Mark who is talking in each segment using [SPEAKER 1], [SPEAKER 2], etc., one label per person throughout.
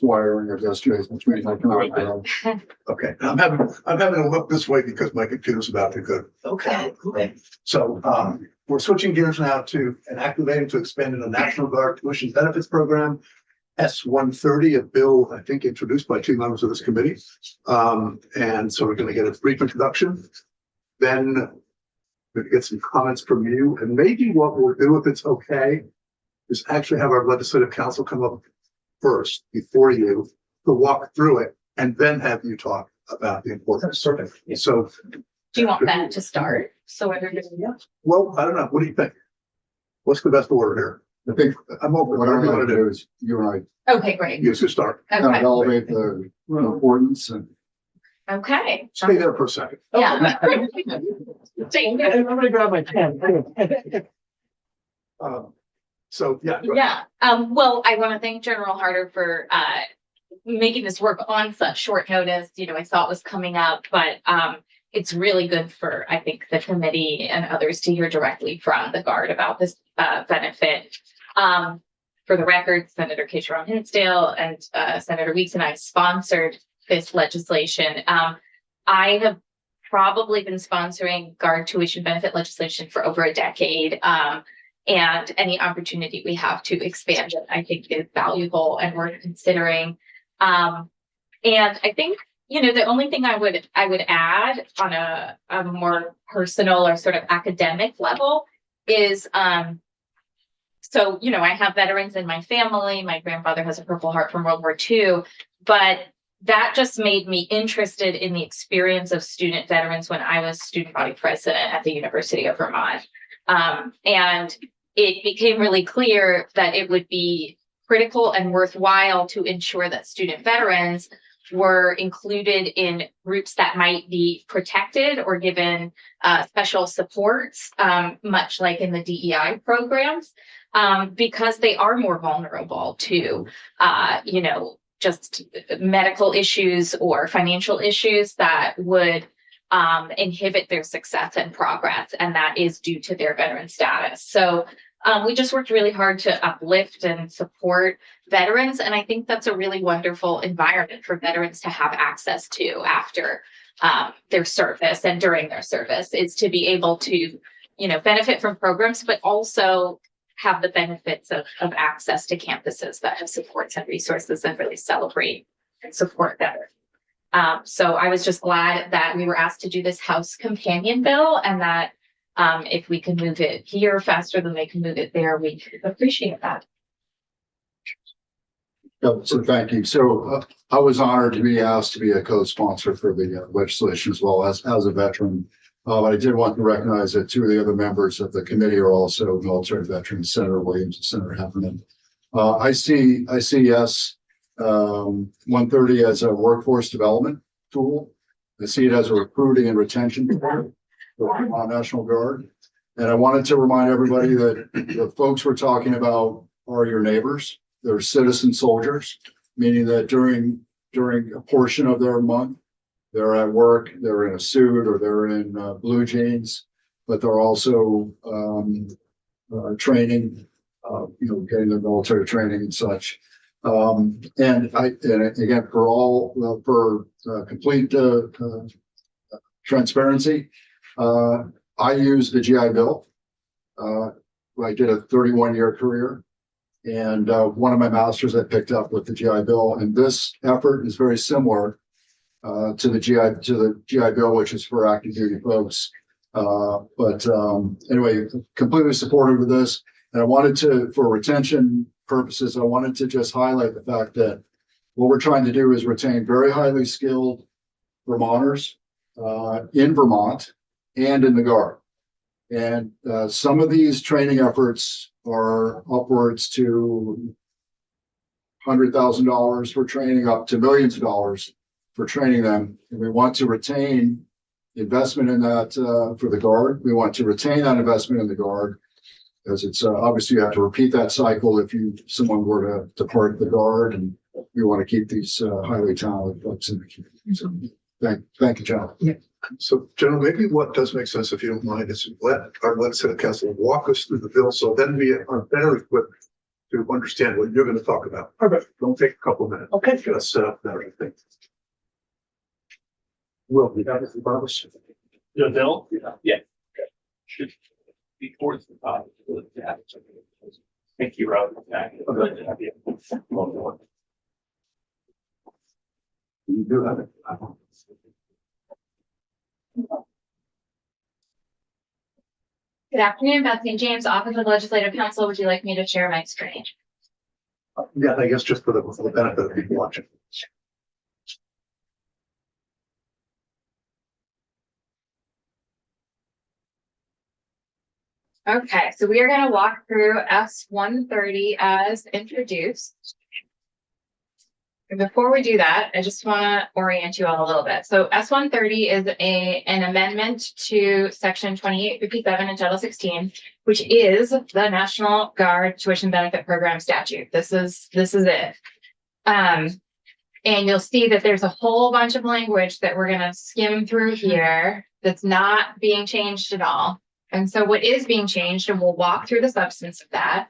[SPEAKER 1] wiring of yesterday's between.
[SPEAKER 2] Okay, I'm having to look this way because my computer's about to go.
[SPEAKER 3] Okay.
[SPEAKER 2] So, we're switching gears now to an activating to expand in the National Guard Tuition Benefits Program. S-130, a bill, I think, introduced by two members of this committee. And so we're going to get a brief introduction. Then we get some comments from you. And maybe what we'll do, if it's okay, is actually have our legislative counsel come up first before you to walk through it and then have you talk about the importance.
[SPEAKER 3] Perfect.
[SPEAKER 2] So,
[SPEAKER 4] Do you want that to start? So everybody.
[SPEAKER 2] well, I don't know. What do you think? What's the best order here?
[SPEAKER 1] I think
[SPEAKER 2] I'm open.
[SPEAKER 1] what I
[SPEAKER 2] Whatever you
[SPEAKER 1] want
[SPEAKER 2] want
[SPEAKER 1] to
[SPEAKER 2] to do.
[SPEAKER 1] do is you and
[SPEAKER 4] Okay, great.
[SPEAKER 2] You should start.
[SPEAKER 1] I kind of
[SPEAKER 4] Okay.
[SPEAKER 1] elevate the importance and
[SPEAKER 4] Okay.
[SPEAKER 2] Stay there for a second.
[SPEAKER 4] Yeah. Thank you.
[SPEAKER 3] I'm gonna grab my pen.
[SPEAKER 2] So, yeah. go ahead.
[SPEAKER 4] Yeah, well, I want to thank General Harder for making this work on such short notice. You know, I saw it was coming up, but it's really good for, I think, the committee and others to hear directly from the Guard about this benefit. For the record, Senator Keisha Hinsdale and Senator Weeks and I sponsored this legislation. I have probably been sponsoring Guard tuition benefit legislation for over a decade. And any opportunity we have to expand it, I think is valuable and worth considering. And I think, you know, the only thing I would add on a more personal or sort of academic level is, so, you know, I have veterans in my family. My grandfather has a Purple Heart from World War II, but that just made me interested in the experience of student veterans when I was student body president at the University of Vermont. And it became really clear that it would be critical and worthwhile to ensure that student veterans were included in groups that might be protected or given special supports, much like in the DEI programs, because they are more vulnerable to, you know, just medical issues or financial issues that would inhibit their success and progress, and that is due to their veteran status. So we just worked really hard to uplift and support veterans, and I think that's a really wonderful environment for veterans to have access to after their service and during their service, is to be able to, you know, benefit from programs, but also have the benefits of access to campuses that have supports and resources and really celebrate and support veterans. So I was just glad that we were asked to do this House companion bill, and that if we can move it here faster than they can move it there, we appreciate that.
[SPEAKER 1] so thank you. So I was honored to be asked to be a co-sponsor for the legislation as well as a veteran. I did want to recognize that two of the other members of the committee are also military veterans, Senator Williams and Senator Heffernan. I see S-130 as a workforce development tool. I see it as a recruiting and retention tool for the National Guard. And I wanted to remind everybody that the folks we're talking about are your neighbors. They're citizen soldiers, meaning that during a portion of their month, they're at work, they're in a suit, or they're in blue jeans, but they're also training, you know, getting their military training and such. And again, for complete transparency, I used the GI Bill. I did a 31-year career, and one of my masters I picked up with the GI Bill, and this effort is very similar to the GI Bill, which is for active duty folks. Anyway, completely supportive of this. And I wanted to, for retention purposes, I wanted to just highlight the fact that what we're trying to do is retain very highly skilled Vermonters in Vermont and in the Guard. And some of these training efforts are upwards to $100,000 for training, up to millions of dollars for training them. And we want to retain investment in that for the Guard. We want to retain that investment in the Guard, because it's obviously you have to repeat that cycle if someone were to depart the Guard, and we want to keep these highly talented folks in the community. So thank you, John.
[SPEAKER 3] Yeah.
[SPEAKER 2] So, General, maybe what does make sense, if you don't mind, is let our legislative council walk us through the bill, so then we are better equipped to understand what you're going to talk about.
[SPEAKER 3] Perfect.
[SPEAKER 2] Don't take a couple of minutes.
[SPEAKER 3] Okay.
[SPEAKER 2] Get us set up and everything.
[SPEAKER 3] Will be that is the purpose.
[SPEAKER 5] The bill? Yeah. Should be towards the top. Yeah. Thank you, Rob.
[SPEAKER 2] You do have it.
[SPEAKER 4] Good afternoon, Beth St. James, Office of Legislative Counsel. Would you like me to share my screen?
[SPEAKER 2] Yeah, I guess just for the benefit of people watching.
[SPEAKER 4] Okay, so we are going to walk through S-130 as introduced. And before we do that, I just want to orient you all a little bit. So S-130 is an amendment to Section 2857 in Title 16, which is the National Guard Tuition Benefit Program statute. This is it. And you'll see that there's a whole bunch of language that we're going to skim through here that's not being changed at all. And so what is being changed, and we'll walk through the substance of that,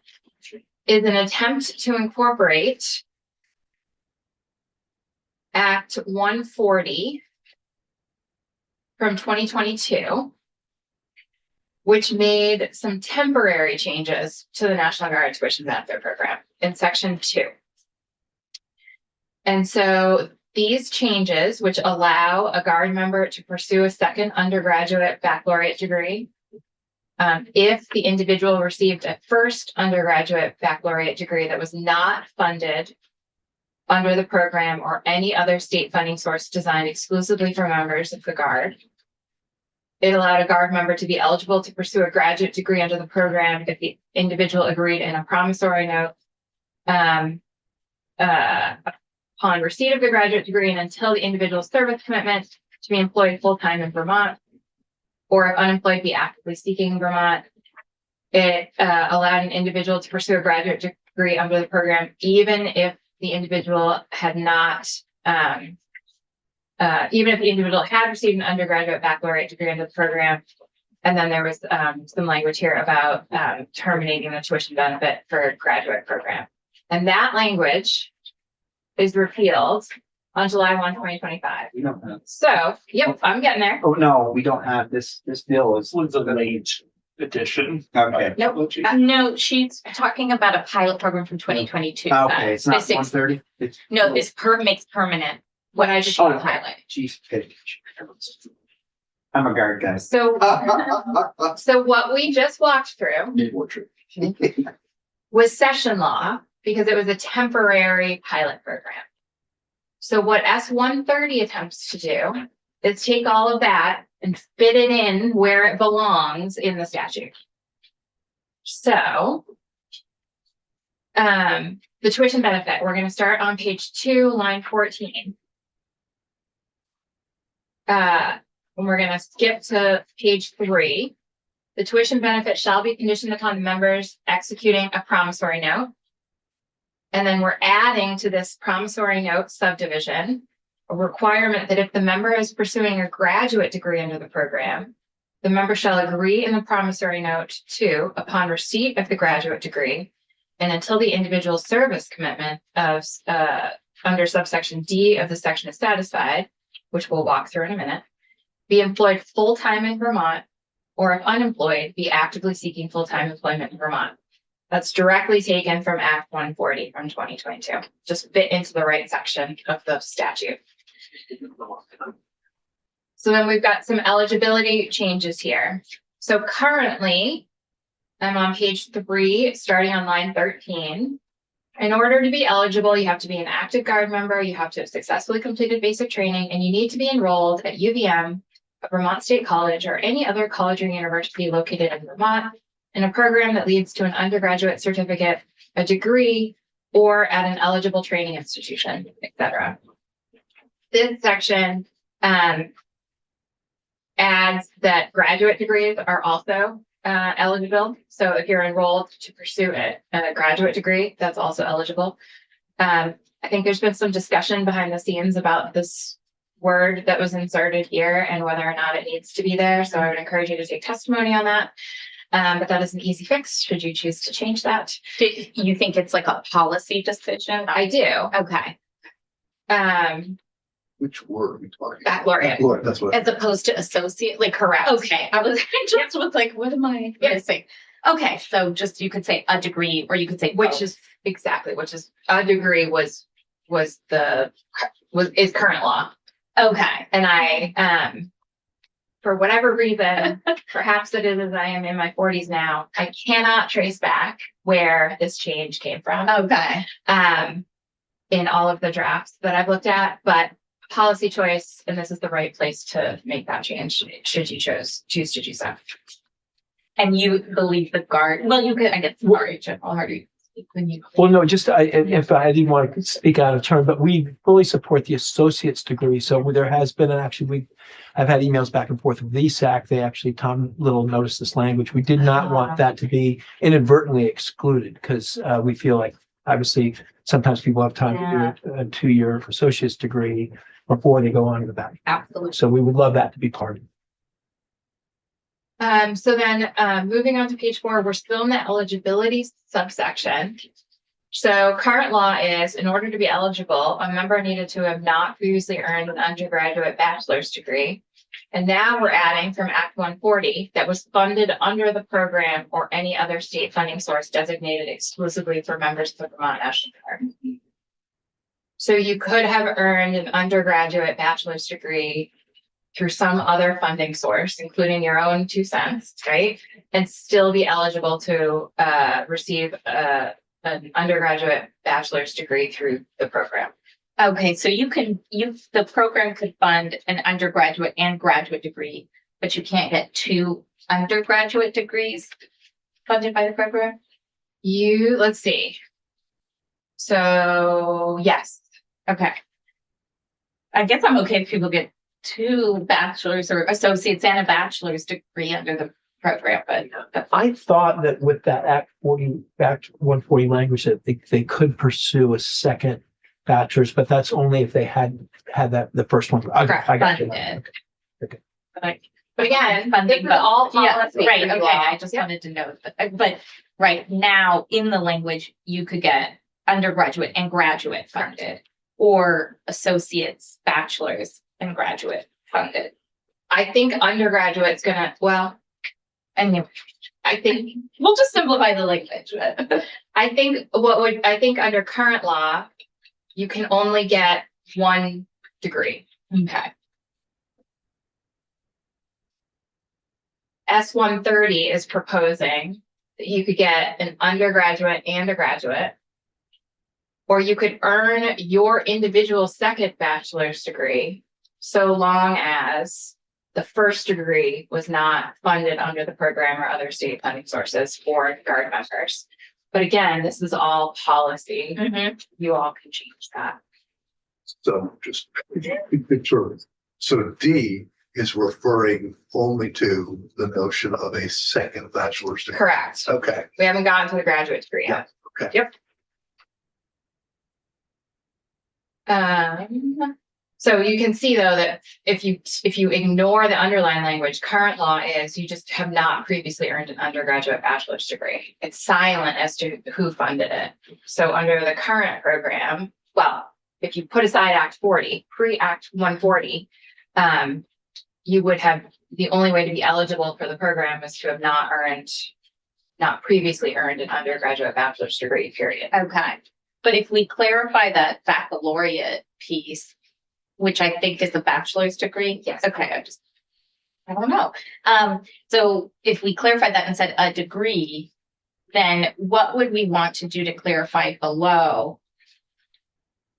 [SPEAKER 4] is an attempt to incorporate Act 140 from 2022, which made some temporary changes to the National Guard Tuition Benefit Program in Section 2. And so these changes, which allow a Guard member to pursue a second undergraduate baccalaureate degree, if the individual received a first undergraduate baccalaureate degree that was not funded under the program or any other state funding source designed exclusively for members of the Guard. It allowed a Guard member to be eligible to pursue a graduate degree under the program if the individual agreed in a promissory note upon receipt of the graduate degree and until the individual's service commitment to be employed full-time in Vermont, or if unemployed, be actively seeking Vermont. It allowed an individual to pursue a graduate degree under the program, even if the individual had not, even if the individual had received an undergraduate baccalaureate degree under the program. And then there was some language here about terminating the tuition benefit for graduate program. And that language is repealed on July 1, 2025.
[SPEAKER 3] We don't have.
[SPEAKER 4] So, yep, I'm getting there.
[SPEAKER 3] Oh, no, we don't have this bill is.
[SPEAKER 5] This one's a late addition.
[SPEAKER 3] Okay.
[SPEAKER 4] Nope. No, she's talking about a pilot program from 2022.
[SPEAKER 3] Okay, it's not
[SPEAKER 4] Specific-
[SPEAKER 3] 130. It's.
[SPEAKER 4] No, this makes permanent what I just
[SPEAKER 3] Oh,
[SPEAKER 4] highlight.
[SPEAKER 3] Geez, okay. I'm a Guard guy.
[SPEAKER 4] So, so what we just walked through
[SPEAKER 1] Need more tree.
[SPEAKER 4] was session law because it was a temporary pilot program. So what S-130 attempts to do is take all of that and fit it in where it belongs in the statute. So, the tuition benefit, we're going to start on page 2, line 14. And we're going to skip to page 3. The tuition benefit shall be conditioned upon the members executing a promissory note. And then we're adding to this promissory note subdivision a requirement that if the member is pursuing a graduate degree under the program, the member shall agree in the promissory note to, upon receipt of the graduate degree, and until the individual's service commitment of under subsection D of the section is satisfied, which we'll walk through in a minute, be employed full-time in Vermont, or if unemployed, be actively seeking full-time employment in Vermont. That's directly taken from Act 140 from 2022, just fit into the right section of the statute. So then we've got some eligibility changes here. So currently, I'm on page 3, starting on line 13. In order to be eligible, you have to be an active Guard member, you have to have successfully completed basic training, and you need to be enrolled at UVM, a Vermont State College, or any other college or university located in Vermont, in a program that leads to an undergraduate certificate, a degree, or at an eligible training institution, etc. This section adds that graduate degrees are also eligible. So if you're enrolled to pursue a graduate degree, that's also eligible. I think there's been some discussion behind the scenes about this word that was inserted here and whether or not it needs to be there. So I would encourage you to take testimony on that. But that is an easy fix, should you choose to change that. Do you think it's like a policy decision? I do. Okay.
[SPEAKER 2] Which word are we talking?
[SPEAKER 4] Baccalaureate,
[SPEAKER 2] Baccalaureate, that's what.
[SPEAKER 4] as opposed to associate, like, correct. Okay, I just was like, what am I missing? Okay, so just, you could say a degree, or you could say
[SPEAKER 6] Which
[SPEAKER 4] both.
[SPEAKER 6] is exactly, which is a degree is current law.
[SPEAKER 4] Okay,
[SPEAKER 6] And I, for whatever reason, perhaps it is as I am in my 40s now, I cannot trace back where this change came from.
[SPEAKER 4] okay.
[SPEAKER 6] In all of the drafts that I've looked at, but policy choice, and this is the right place to make that change, should you choose to do so.
[SPEAKER 4] And you believe the guard, well, you could, I guess, sorry, General Hardy. When you.
[SPEAKER 7] Well, no, just if I didn't want to speak out of turn, but we fully support the associate's degree. So there has been I've had emails back and forth with the ESAC. They actually, Tom Little noticed this language. We did not want that to be inadvertently excluded because we feel like obviously sometimes people have time to do a 2-year associate's degree before they go on to the back.
[SPEAKER 4] Absolutely.
[SPEAKER 7] So we would love that to be part of it.
[SPEAKER 6] So then, moving on to page 4, we're still in the eligibility subsection. So current law is, in order to be eligible, a member needed to have not previously earned an undergraduate bachelor's degree. And now we're adding from Act 140 that was funded under the program or any other state funding source designated exclusively for members of the Vermont National Guard. So you could have earned an undergraduate bachelor's degree through some other funding source, including your own 2 cents, right? And still be eligible to receive an undergraduate bachelor's degree through the program.
[SPEAKER 4] Okay, so the program could fund an undergraduate and graduate degree, but you can't get 2 undergraduate degrees funded by the program?
[SPEAKER 6] Let's see. So, yes.
[SPEAKER 4] Okay. I guess I'm okay if people get 2 bachelor's or associates and a bachelor's degree under the program, but
[SPEAKER 7] I thought that with that Act 140 language that they could pursue a second bachelor's, but that's only if they had that the first one. I got you.
[SPEAKER 4] funded.
[SPEAKER 6] But again,
[SPEAKER 4] Funding,
[SPEAKER 6] this is
[SPEAKER 4] but
[SPEAKER 6] all
[SPEAKER 4] yeah,
[SPEAKER 6] policy.
[SPEAKER 4] right,
[SPEAKER 6] for you
[SPEAKER 4] okay,
[SPEAKER 6] all.
[SPEAKER 4] I just
[SPEAKER 6] Yep.
[SPEAKER 4] wanted to know, but right now, in the language, you could get undergraduate and graduate funded, or associates, bachelor's, and graduate funded.
[SPEAKER 6] I think undergraduate's
[SPEAKER 4] Anyway,
[SPEAKER 6] I think
[SPEAKER 4] we'll just simplify the language.
[SPEAKER 6] I think under current law, you can only get 1 degree.
[SPEAKER 4] Okay,
[SPEAKER 6] S-130 is proposing that you could get an undergraduate and a graduate. Or you could earn your individual second bachelor's degree so long as the first degree was not funded under the program or other state funding sources for Guard members. But again, this is all policy. You all can change that.
[SPEAKER 2] So just big picture. So D is referring only to the notion of a second bachelor's degree.
[SPEAKER 6] Correct.
[SPEAKER 2] Okay.
[SPEAKER 6] We haven't gotten to the graduate degree yet.
[SPEAKER 2] Okay.
[SPEAKER 6] Yep. So you can see though that if you ignore the underlying language, current law is you just have not previously earned an undergraduate bachelor's degree. It's silent as to who funded it. So under the current program, well, if you put aside Act 40, pre-Act 140, you would have, the only way to be eligible for the program is to have not previously earned an undergraduate bachelor's degree, period.
[SPEAKER 4] okay. But if we clarify that baccalaureate piece, which I think is a bachelor's degree.
[SPEAKER 6] Yes.
[SPEAKER 4] Okay, I don't know. So if we clarify that and said a degree, then what would we want to do to clarify below?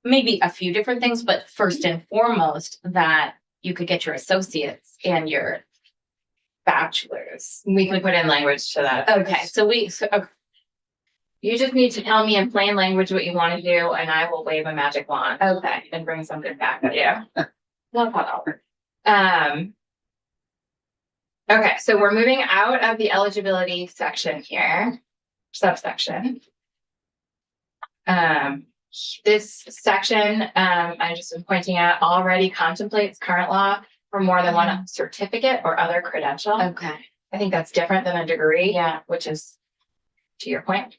[SPEAKER 4] Maybe a few different things, but first and foremost, that you could get your associates and your bachelor's.
[SPEAKER 6] We can put in language to that.
[SPEAKER 4] Okay, so
[SPEAKER 6] You just need to tell me in plain language what you want to do, and I will wave a magic wand.
[SPEAKER 4] okay.
[SPEAKER 6] And bring something back at you. No problem. Okay, so we're moving out of the eligibility section here, subsection. This section, I just am pointing out, already contemplates current law for more than one certificate or other credential.
[SPEAKER 4] Okay.
[SPEAKER 6] I think that's different than a degree.
[SPEAKER 4] Yeah.
[SPEAKER 6] Which is to your point.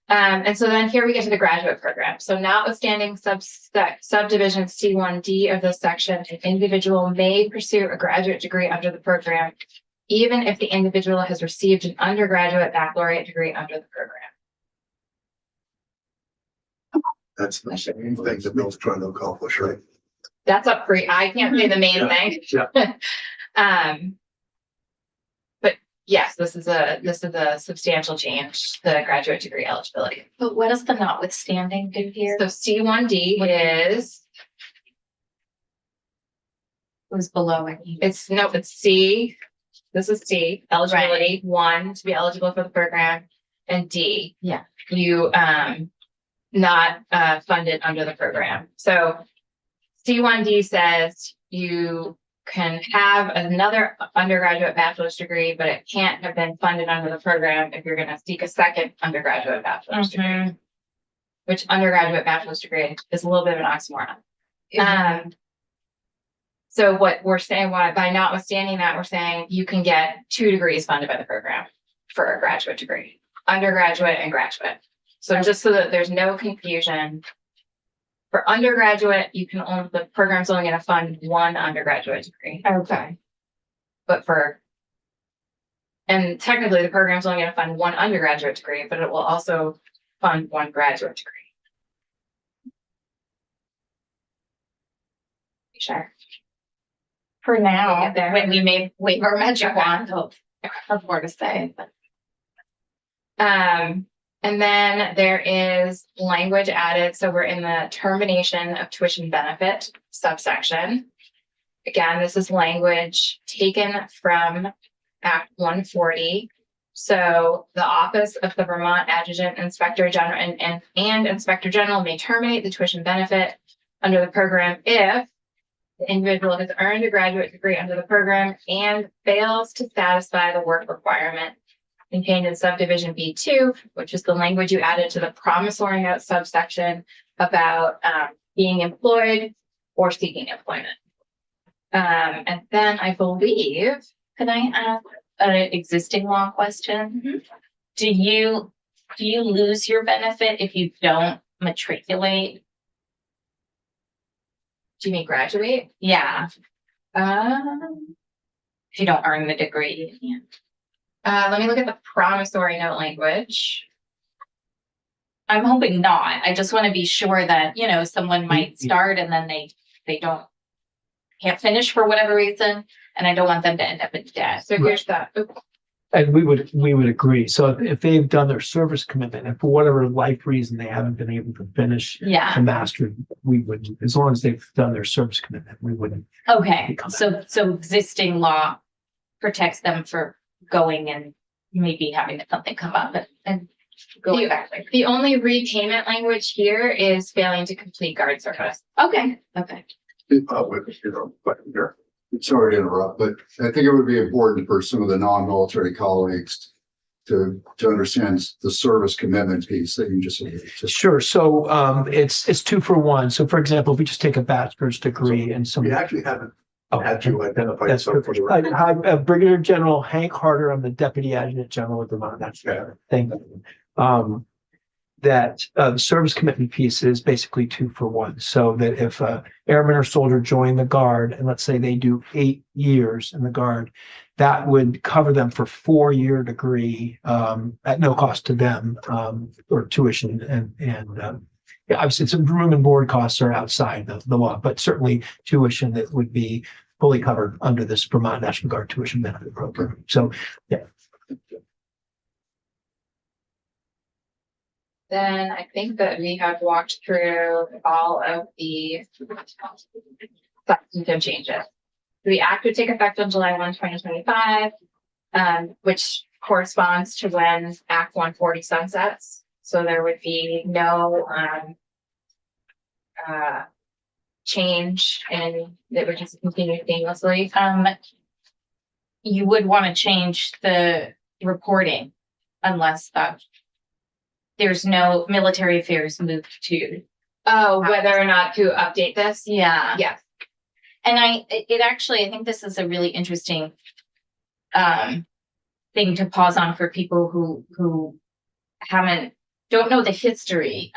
[SPEAKER 6] And so then here we get to the graduate program. So notwithstanding subdivision C1D of this section, an individual may pursue a graduate degree under the program, even if the individual has received an undergraduate baccalaureate degree under the program.
[SPEAKER 2] That's the same thing that Bill's trying to accomplish, right?
[SPEAKER 6] That's up for, I can't say the main thing.
[SPEAKER 2] Yeah.
[SPEAKER 6] But yes, this is a substantial change, the graduate degree eligibility.
[SPEAKER 4] But what does the notwithstanding do here?
[SPEAKER 6] So C1D is,
[SPEAKER 4] Who's below it?
[SPEAKER 6] it's C. This is C, eligibility, 1, to be eligible for the program, and D.
[SPEAKER 4] Yeah.
[SPEAKER 6] You, not, funded under the program. So C1D says you can have another undergraduate bachelor's degree, but it can't have been funded under the program if you're gonna seek a second undergraduate bachelor's degree. Which undergraduate bachelor's degree is a little bit of an oxymoron. So what we're saying, by notwithstanding that, we're saying you can get 2 degrees funded by the program for a graduate degree, undergraduate and graduate. So just so that there's no confusion, for undergraduate, the program's only going to fund 1 undergraduate degree.
[SPEAKER 4] Okay.
[SPEAKER 6] But and technically the program's only going to fund 1 undergraduate degree, but it will also fund 1 graduate degree. Sure.
[SPEAKER 4] For now,
[SPEAKER 6] Get there.
[SPEAKER 4] when we may wave our magic
[SPEAKER 6] Okay.
[SPEAKER 4] wand, have more to say. But
[SPEAKER 6] And then there is language added. So we're in the termination of tuition benefit subsection. Again, this is language taken from Act 140. So the Office of the Vermont Adjutant Inspector General and Inspector General may terminate the tuition benefit under the program if the individual has earned a graduate degree under the program and fails to satisfy the work requirement contained in subdivision B2, which is the language you added to the promissory note subsection about being employed or seeking employment. And then I believe,
[SPEAKER 4] can I ask an existing law question? Do you lose your benefit if you don't matriculate?
[SPEAKER 6] do you mean graduate?
[SPEAKER 4] Yeah,
[SPEAKER 6] Um,
[SPEAKER 4] if you don't earn the degree. Yeah.
[SPEAKER 6] let me look at the promissory note language.
[SPEAKER 4] I'm hoping not. I just want to be sure that, someone might start and then they can't finish for whatever reason. And I don't want them to end up in debt.
[SPEAKER 6] So here's that.
[SPEAKER 7] And we would agree. So if they've done their service commitment and for whatever life reason they haven't been able to finish
[SPEAKER 4] Yeah.
[SPEAKER 7] the master, we wouldn't, as long as they've done their service commitment, we wouldn't.
[SPEAKER 4] Okay. So existing law protects them for going and maybe having something come up and going back.
[SPEAKER 6] The only repayment language here is failing to complete guard service.
[SPEAKER 4] Okay. Okay.
[SPEAKER 2] But here,
[SPEAKER 1] Sorry to interrupt, but I think it would be important for some of the non-military colleagues to understand the service commitment piece that you just.
[SPEAKER 7] Sure. So it's 2 for 1. So for example, if we just take a bachelor's degree and some.
[SPEAKER 2] we actually haven't
[SPEAKER 7] Oh,
[SPEAKER 2] had you identify
[SPEAKER 7] That's
[SPEAKER 2] yourself for
[SPEAKER 7] perfect.
[SPEAKER 2] the record.
[SPEAKER 7] Hi, Brigadier General Hank Harder. I'm the Deputy Adjutant General of Vermont. That's
[SPEAKER 2] Yeah.
[SPEAKER 7] thing. That the service commitment piece is basically 2 for 1. So that if a airman or soldier join the Guard, and let's say they do 8 years in the Guard, that would cover them for 4-year degree at no cost to them, or tuition and yeah, obviously some room and board costs are outside the law, but certainly tuition that would be fully covered under this Vermont National Guard tuition benefit program. So, yeah.
[SPEAKER 6] Then I think that we have walked through all of the substantive changes. The act would take effect on July 1, 2025, which corresponds to when Act 140 sunsets. So there would be no change and it would just continue seamlessly.
[SPEAKER 4] You would want to change the reporting unless there's no military affairs moved to.
[SPEAKER 6] Oh, whether or not to update this?
[SPEAKER 4] Yeah.
[SPEAKER 6] Yes.
[SPEAKER 4] And I think this is a really interesting thing to pause on for people who don't know the history.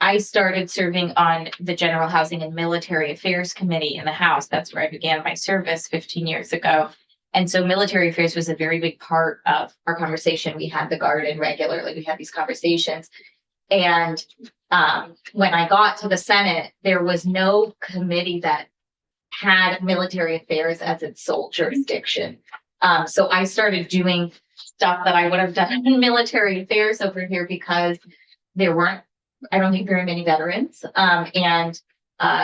[SPEAKER 4] I started serving on the General Housing and Military Affairs Committee in the House. That's where I began my service 15 years ago. And so military affairs was a very big part of our conversation. We had the garden regularly. We had these conversations. And when I got to the Senate, there was no committee that had military affairs as its sole jurisdiction. So I started doing stuff that I would have done in military affairs over here because there weren't, I don't think, very many veterans. And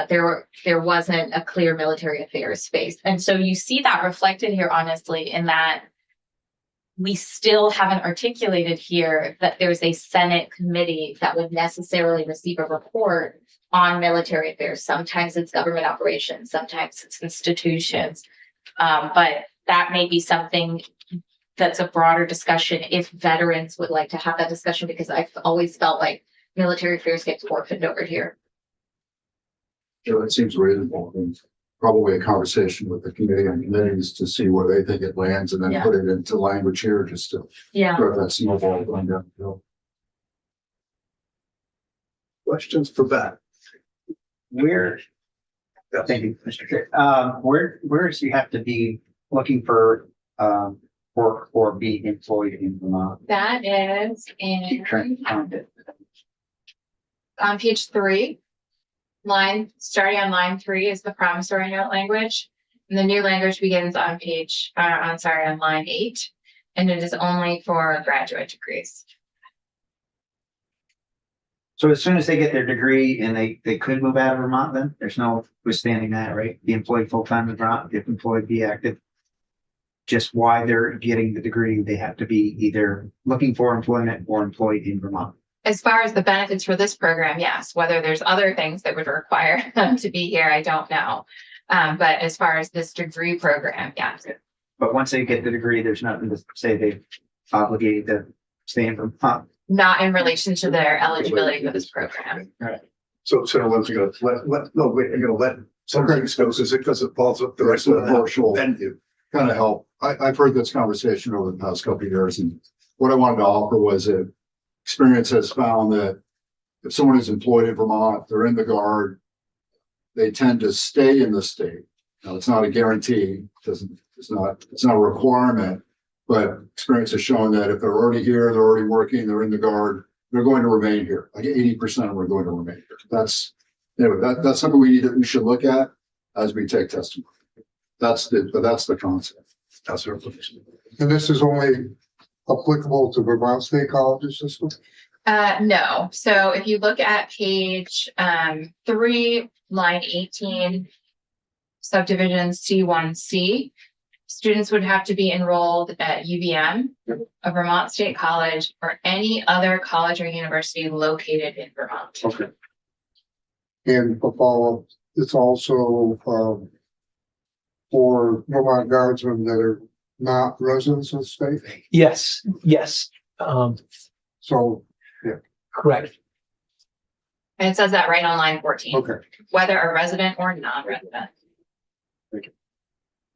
[SPEAKER 4] there wasn't a clear military affairs space. And so you see that reflected here, honestly, in that we still haven't articulated here that there's a Senate committee that would necessarily receive a report on military affairs. Sometimes it's government operations, sometimes it's institutions. But that may be something that's a broader discussion if veterans would like to have that discussion, because I've always felt like military affairs gets orphaned over here.
[SPEAKER 1] Yeah, that seems reasonable. And probably a conversation with the committee and committees to see where they think it lands and then
[SPEAKER 4] Yeah.
[SPEAKER 1] put it into language here just to
[SPEAKER 4] Yeah.
[SPEAKER 1] start that snowball going down the hill.
[SPEAKER 2] Questions for Beth?
[SPEAKER 3] Where, thank you, Mr. Chair. Where does you have to be looking for, work or be employed in Vermont?
[SPEAKER 6] That is
[SPEAKER 3] Keep trying
[SPEAKER 6] in,
[SPEAKER 3] to find it.
[SPEAKER 6] on page 3. Starting on line 3 is the promissory note language. And the new language begins on on line 8. And it is only for graduate degrees.
[SPEAKER 3] So as soon as they get their degree and they could move out of Vermont, then there's no withstanding that, right? Be employed full-time in Vermont, if employed, be active. Just why they're getting the degree, they have to be either looking for employment or employed in Vermont.
[SPEAKER 6] As far as the benefits for this program, yes. Whether there's other things that would require them to be here, I don't know. But as far as this degree program, yes.
[SPEAKER 3] But once they get the degree, there's nothing to say they've obligated to stay in Vermont.
[SPEAKER 6] Not in relation to their eligibility for this program.
[SPEAKER 2] So let's go, no, wait, you're gonna let some things go, because it falls up the
[SPEAKER 1] The
[SPEAKER 2] rest
[SPEAKER 1] rest of
[SPEAKER 2] of
[SPEAKER 1] the
[SPEAKER 2] the
[SPEAKER 1] virtual
[SPEAKER 2] Then you.
[SPEAKER 1] kind of help. I've heard this conversation over the past couple of years, and what I wanted to offer was that experience has found that if someone is employed in Vermont, they're in the Guard, they tend to stay in the state. Now, it's not a guarantee, it's not a requirement, but experience has shown that if they're already here, they're already working, they're in the Guard, they're going to remain here. Like 80% of them are going to remain here. That's something we should look at as we take testimony. That's the concept.
[SPEAKER 2] That's our position.
[SPEAKER 8] And this is only applicable to Vermont State Colleges system?
[SPEAKER 6] No. So if you look at page 3, line 18, subdivision C1C, students would have to be enrolled at UVM, a Vermont State College, or any other college or university located in Vermont.
[SPEAKER 8] Okay. And for follow-up, it's also for Vermont Guardsmen that are not residents of the state.
[SPEAKER 7] Yes, yes,
[SPEAKER 8] So,
[SPEAKER 7] correct.
[SPEAKER 6] And it says that right on line 14,
[SPEAKER 8] okay.
[SPEAKER 6] whether a resident or non-resident.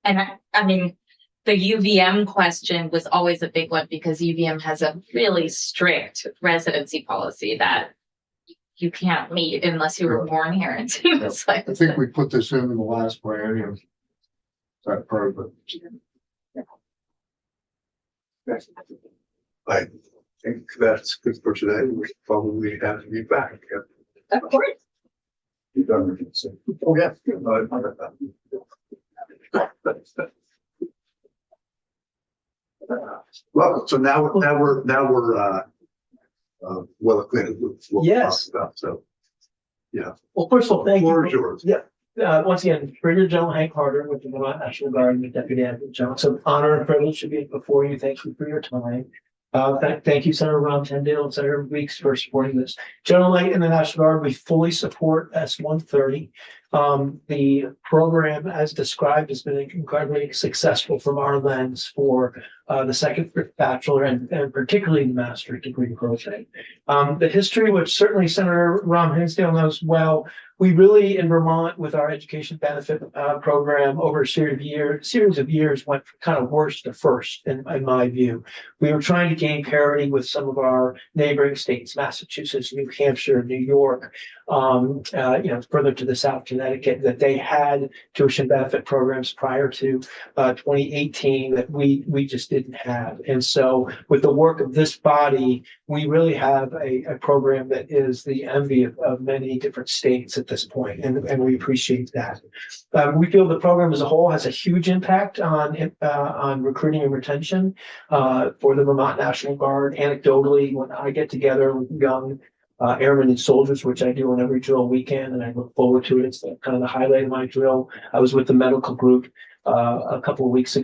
[SPEAKER 4] And I mean, the UVM question was always a big one because UVM has a really strict residency policy that you can't meet unless you were born here. And it's like,
[SPEAKER 8] I think we put this in the last biennium. That part of it.
[SPEAKER 2] I think that's good for today. We probably have to be back.
[SPEAKER 4] of course.
[SPEAKER 1] You've done what you said.
[SPEAKER 2] Oh, yeah. Well, so now we're well acquainted with what we're
[SPEAKER 7] Yes.
[SPEAKER 2] talking about, so.
[SPEAKER 7] Well, first of all, thank
[SPEAKER 2] Floor is
[SPEAKER 7] you.
[SPEAKER 2] yours.
[SPEAKER 7] Once again, Brigadier General Hank Carter with the Vermont National Guard and the Deputy Adjutant General. It's an honor and privilege to be before you. Thank you for your time. Thank you, Senator Ron Tendale and Senator Weeks for supporting this. General Light and the National Guard, we fully support S-130. The program, as described, has been incredibly successful from our lens for the second bachelor and particularly the master's degree program. The history, which certainly Senator Ron Hinsdale knows well, we really, in Vermont, with our education benefit program over a series of years, went from kind of worst to first, in my view. We were trying to gain parity with some of our neighboring states, Massachusetts, New Hampshire, New York, further to the south, Connecticut, that they had tuition benefit programs prior to 2018 that we just didn't have. And so with the work of this body, we really have a program that is the envy of many different states at this point, and we appreciate that. We feel the program as a whole has a huge impact on recruiting and retention for the Vermont National Guard. Anecdotally, when I get together with young airmen and soldiers, which I do on every drill weekend, and I look forward to it. It's kind of the highlight of my drill. I was with the medical group a couple of months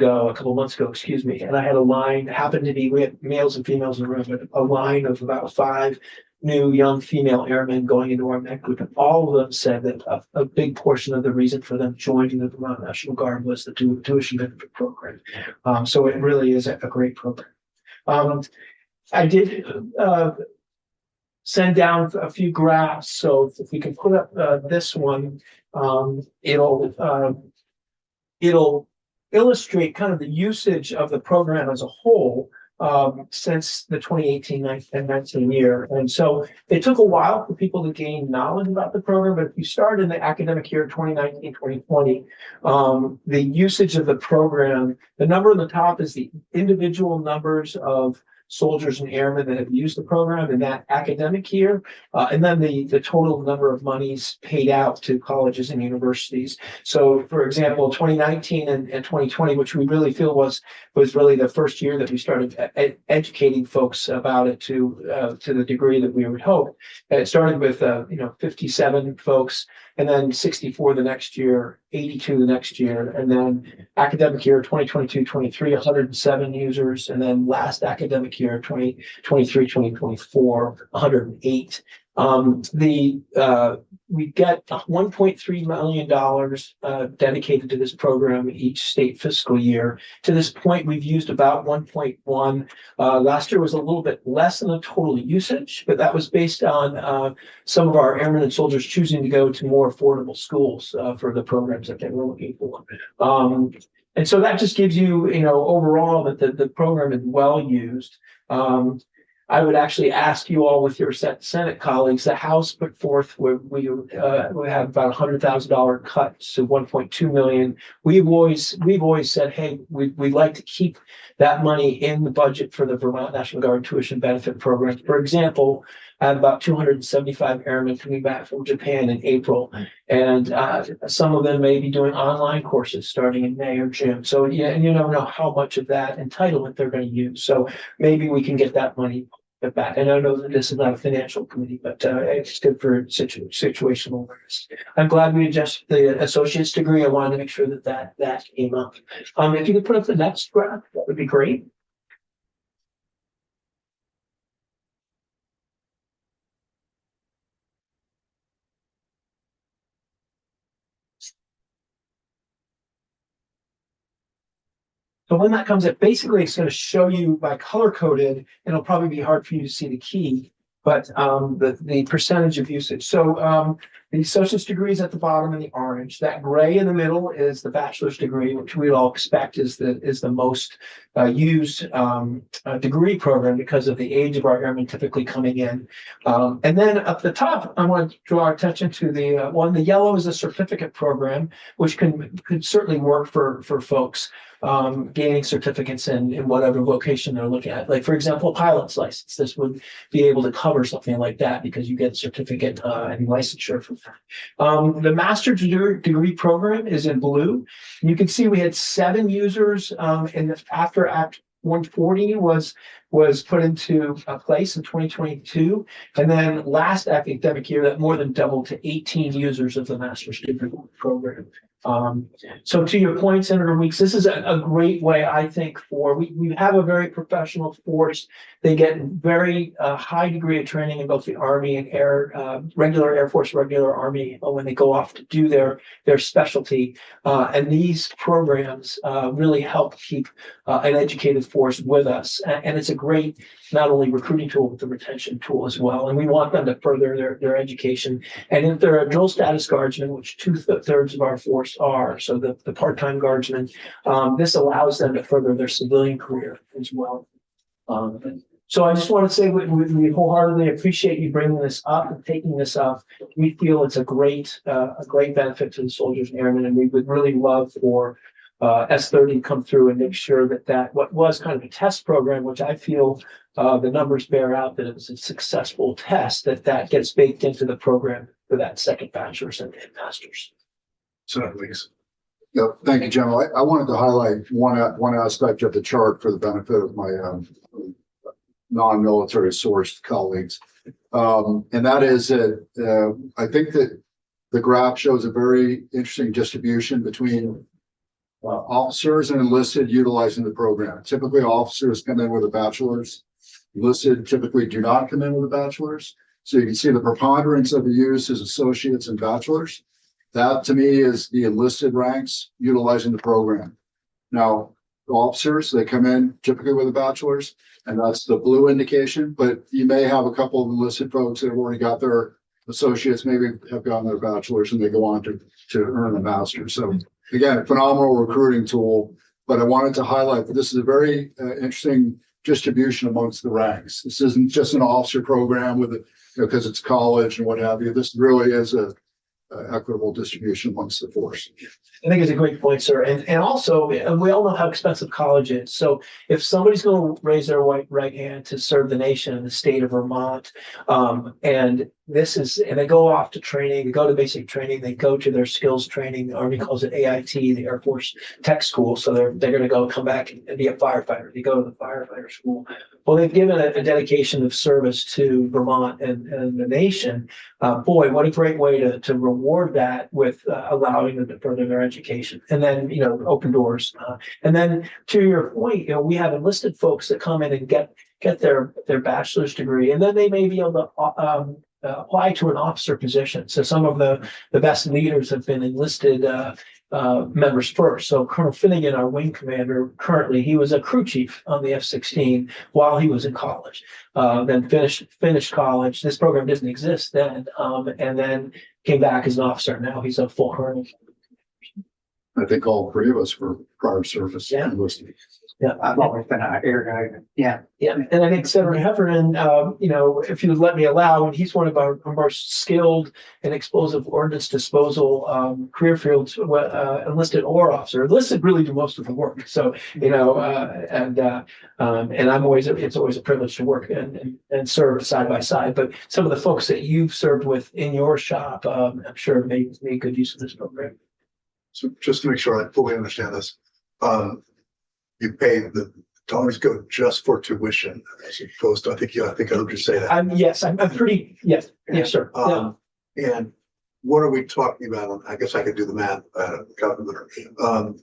[SPEAKER 7] ago, excuse me, and I had a line, we had males and females in the room, but a line of about 5 new young female airmen going into our med group, and all of them said that a big portion of the reason for them joining the Vermont National Guard was the tuition benefit program. So it really is a great program. I did send down a few graphs, so if we can put up this one, it'll illustrate kind of the usage of the program as a whole since the 2018 and 19 year. And so it took a while for people to gain knowledge about the program, but if you start in the academic year 2019-2020, the usage of the program, the number on the top is the individual numbers of soldiers and airmen that have used the program in that academic year, and then the total number of monies paid out to colleges and universities. So, for example, 2019 and 2020, which we really feel was really the first year that we started educating folks about it to the degree that we would hope. And it started with 57 folks, and then 64 the next year, 82 the next year, and then academic year 2022-23, 107 users, and then last academic year 2023-2024, 108. We get $1.3 million dedicated to this program each state fiscal year. To this point, we've used about 1.1. Last year was a little bit less than the total usage, but that was based on some of our airmen and soldiers choosing to go to more affordable schools for the programs that they were looking for. And so that just gives you, overall that the program is well used. I would actually ask you all with your Senate colleagues, the House put forth where we have about $100,000 cut to 1.2 million. We've always said, hey, we'd like to keep that money in the budget for the Vermont National Guard tuition benefit program. For example, I had about 275 airmen coming back from Japan in April, and some of them may be doing online courses starting in May or June. So yeah, and you don't know how much of that entitlement they're going to use. So maybe we can get that money back. And I know that this is not a financial committee, but it's good for situational awareness. I'm glad we adjusted the associate's degree. I wanted to make sure that came up. If you could put up the next graph, that would be great. So when that comes up, basically it's going to show you by color coded, and it'll probably be hard for you to see the key, but the percentage of usage. So the associate's degree is at the bottom in the orange. That gray in the middle is the bachelor's degree, which we all expect is the most used degree program because of the age of our airmen typically coming in. And then up the top, I want to draw our attention to the yellow is a certificate program, which could certainly work for folks gaining certificates in whatever vocation they're looking at. Like, for example, a pilot's license. This would be able to cover something like that because you get a certificate and licensure from that. The master's degree program is in blue. And you can see we had 7 users after Act 140 was put into place in 2022. And then last academic year, that more than doubled to 18 users of the master's degree program. So to your point, Senator Weeks, this is a great way, I think, we have a very professional force. They get very high degree of training in both the Army and regular Air Force, regular Army when they go off to do their specialty. And these programs really help keep an educated force with us. And it's a great, not only recruiting tool, but the retention tool as well. And we want them to further their education. And if they're a drill status guardsman, which 2/3 of our force are, so the part-time guardsmen, this allows them to further their civilian career as well. So I just want to say we wholeheartedly appreciate you bringing this up and taking this up. We feel it's a great benefit to the soldiers and airmen, and we would really love for S30 to come through and make sure that what was kind of a test program, which I feel the numbers bear out that it was a successful test, that gets baked into the program for that second bachelor's and master's.
[SPEAKER 2] Senator Weeks.
[SPEAKER 1] Yep, thank you, General. I wanted to highlight one aspect of the chart for the benefit of my non-military sourced colleagues. And that is that I think that the graph shows a very interesting distribution between officers and enlisted utilizing the program. Typically, officers come in with a bachelor's. Enlisted typically do not come in with a bachelor's. So you can see the preponderance of the use is associates and bachelors. That to me is the enlisted ranks utilizing the program. Now, officers, they come in typically with a bachelor's, and that's the blue indication, but you may have a couple of enlisted folks that have already got their associates, maybe have gotten their bachelor's, and they go on to earn a master's. So again, phenomenal recruiting tool, but I wanted to highlight that this is a very interesting distribution amongst the ranks. This isn't just an officer program with because it's college and what have you. This really is a equitable distribution amongst the force.
[SPEAKER 7] I think it's a great point, sir. And also, we all know how expensive college is. So if somebody's going to raise their right hand to serve the nation in the state of Vermont, and they go off to training, they go to basic training, they go to their skills training, the Army calls it AIT, the Air Force Tech School. So they're going to come back and be a firefighter. They go to the firefighter school. Well, they've given a dedication of service to Vermont and the nation. Boy, what a great way to reward that with allowing them to further their education. And then, open doors. And then to your point, we have enlisted folks that come in and get their bachelor's degree, and then they may be able to apply to an officer position. So some of the best leaders have been enlisted members first. So Colonel Finnegan, our wing commander, currently, he was a crew chief on the F-16 while he was in college. Then finished college. This program didn't exist then, and then came back as an officer. Now he's a full colonel.
[SPEAKER 1] I think all three of us were prior service.
[SPEAKER 7] Yeah.
[SPEAKER 1] Enlisted.
[SPEAKER 7] Yeah.
[SPEAKER 3] I've always been an air guy. Yeah.
[SPEAKER 7] Yeah, and I think Senator Heffernan, if you would let me allow, and he's one of our most skilled in explosive ordnance disposal career fields, enlisted or officer. Enlisted really do most of the work. So and it's always a privilege to work and serve side by side. But some of the folks that you've served with in your shop, I'm sure made good use of this program.
[SPEAKER 2] So just to make sure I fully understand this, you pay the dollars go just for tuition as opposed to, I think I heard you say that.
[SPEAKER 7] Yes, sir.
[SPEAKER 2] And what are we talking about? I guess I could do the math, calculator.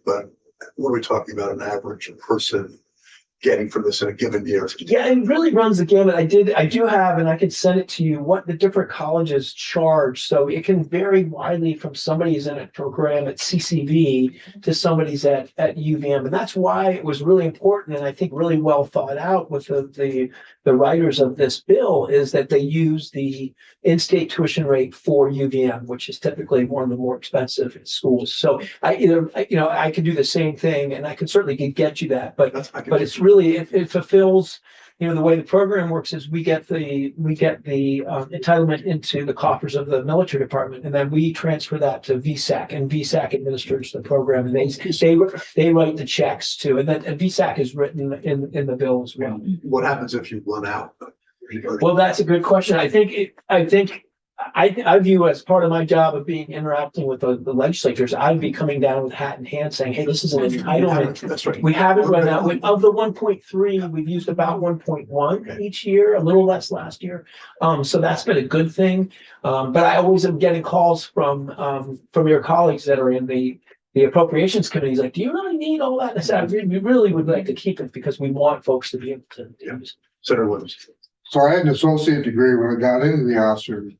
[SPEAKER 2] But what are we talking about an average person getting from this in a given year?
[SPEAKER 7] Yeah, it really runs the gamut. I do have, and I could send it to you, what the different colleges charge. So it can vary widely from somebody's in a program at CCV to somebody's at UVM. And that's why it was really important, and I think really well thought out with the writers of this bill, is that they use the in-state tuition rate for UVM, which is typically one of the more expensive schools. So I could do the same thing, and I can certainly get you that, but it's really, it fulfills, the way the program works is we get the entitlement into the coffers of the military department, and then we transfer that to VSAC, and VSAC administers the program, and they write the checks too, and VSAC is written in the bill as well.
[SPEAKER 2] What happens if you run out?
[SPEAKER 7] Well, that's a good question. I think I view as part of my job of being interacting with the legislatures, I'd be coming down with hat in hand saying, hey, this is an entitlement.
[SPEAKER 2] That's right.
[SPEAKER 7] We haven't run out of the 1.3, we've used about 1.1 each year, a little less last year. So that's been a good thing. But I always am getting calls from your colleagues that are in the appropriations committees, like, do you really need all that? And I said, we really would like to keep it because we want folks to be able to use it.
[SPEAKER 2] Senator Williams.
[SPEAKER 8] So I had an associate degree when I got into the officer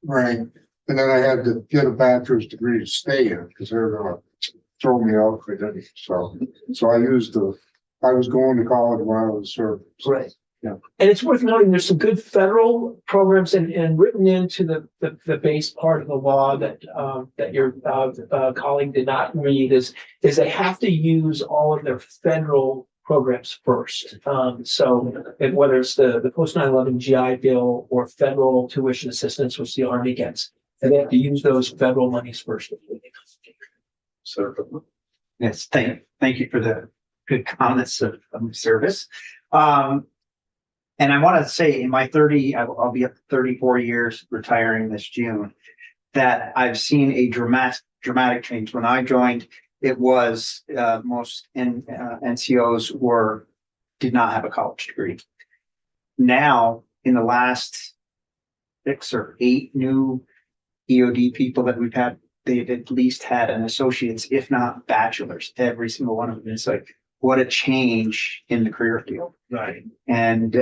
[SPEAKER 8] rank, and then I had to get a bachelor's degree to stay in because they were gonna throw me out if I didn't. So I was going to college when I was serving.
[SPEAKER 7] Right.
[SPEAKER 8] Yeah.
[SPEAKER 7] And it's worth noting, there's some good federal programs and written into the base part of the law that your colleague did not read is they have to use all of their federal programs first. Whether it's the post 9/11 GI Bill or federal tuition assistance, which the Army gets, and they have to use those federal monies first.
[SPEAKER 2] Senator.
[SPEAKER 3] Yes, thank you for the good comments of service. And I want to say in my I'll be up to 34 years retiring this June, that I've seen a dramatic change. When I joined, it was most NCOs did not have a college degree. Now, in the last 6 or 8 new EOD people that we've had, they've at least had an associate's, if not bachelor's, every single one of them. It's like, what a change in the career field.
[SPEAKER 7] Right.
[SPEAKER 3] And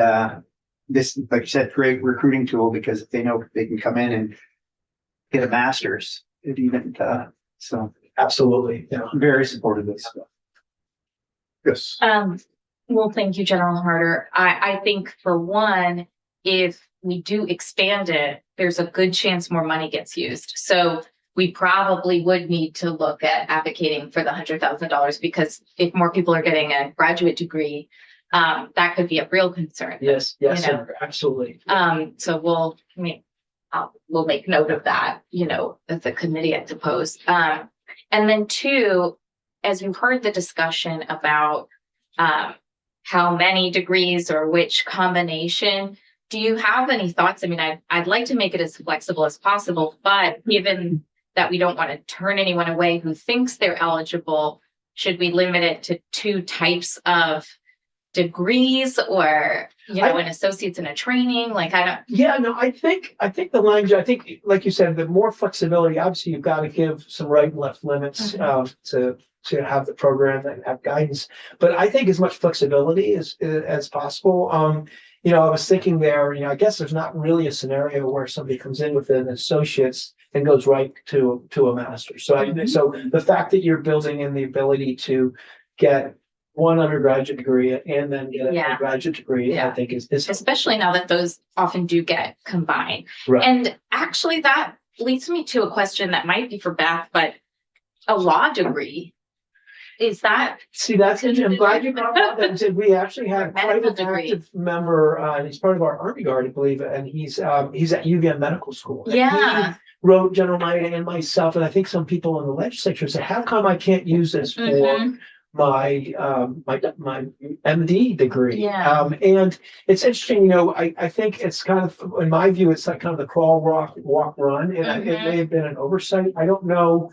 [SPEAKER 3] this, like you said, great recruiting tool because they know they can come in and get a master's. It even so
[SPEAKER 7] Absolutely. Yeah.
[SPEAKER 3] I'm very supportive of this.
[SPEAKER 2] Yes.
[SPEAKER 4] Well, thank you, General Harder. I think for one, if we do expand it, there's a good chance more money gets used. So we probably would need to look at advocating for the $100,000 because if more people are getting a graduate degree, that could be a real concern.
[SPEAKER 7] Yes,
[SPEAKER 4] know.
[SPEAKER 7] absolutely.
[SPEAKER 4] So we'll make note of that, as a committee, I suppose. And then 2, as we've heard the discussion about how many degrees or which combination, do you have any thoughts? I mean, I'd like to make it as flexible as possible, but given that we don't want to turn anyone away who thinks they're eligible, should we limit it to 2 types of degrees or, an associate's in a training? Like, I don't.
[SPEAKER 7] Yeah, no, I think the language, like you said, the more flexibility, obviously you've got to give some right and left limits, to have the program and have guidance, but I think as much flexibility as possible. I was thinking there, I guess there's not really a scenario where somebody comes in with an associate's and goes right to a master's. So so the fact that you're building in the ability to get one undergraduate degree and then get a graduate degree, I think is
[SPEAKER 4] especially now that those often do get combined.
[SPEAKER 7] Right.
[SPEAKER 4] And actually that leads me to a question that might be for Beth, but a law degree, is that?
[SPEAKER 7] See, that's interesting. I'm glad you brought that up. And we actually have quite an active member, and he's part of our Army Guard, I believe, and he's at UVM Medical School. And
[SPEAKER 4] Yeah.
[SPEAKER 7] he wrote General Knight and myself, and I think some people in the legislature said, how come I can't use this for my MD degree?
[SPEAKER 4] Yeah.
[SPEAKER 7] And it's interesting, I think it's kind of, in my view, it's like kind of the crawl, walk, run. And it may have been an oversight. I don't know.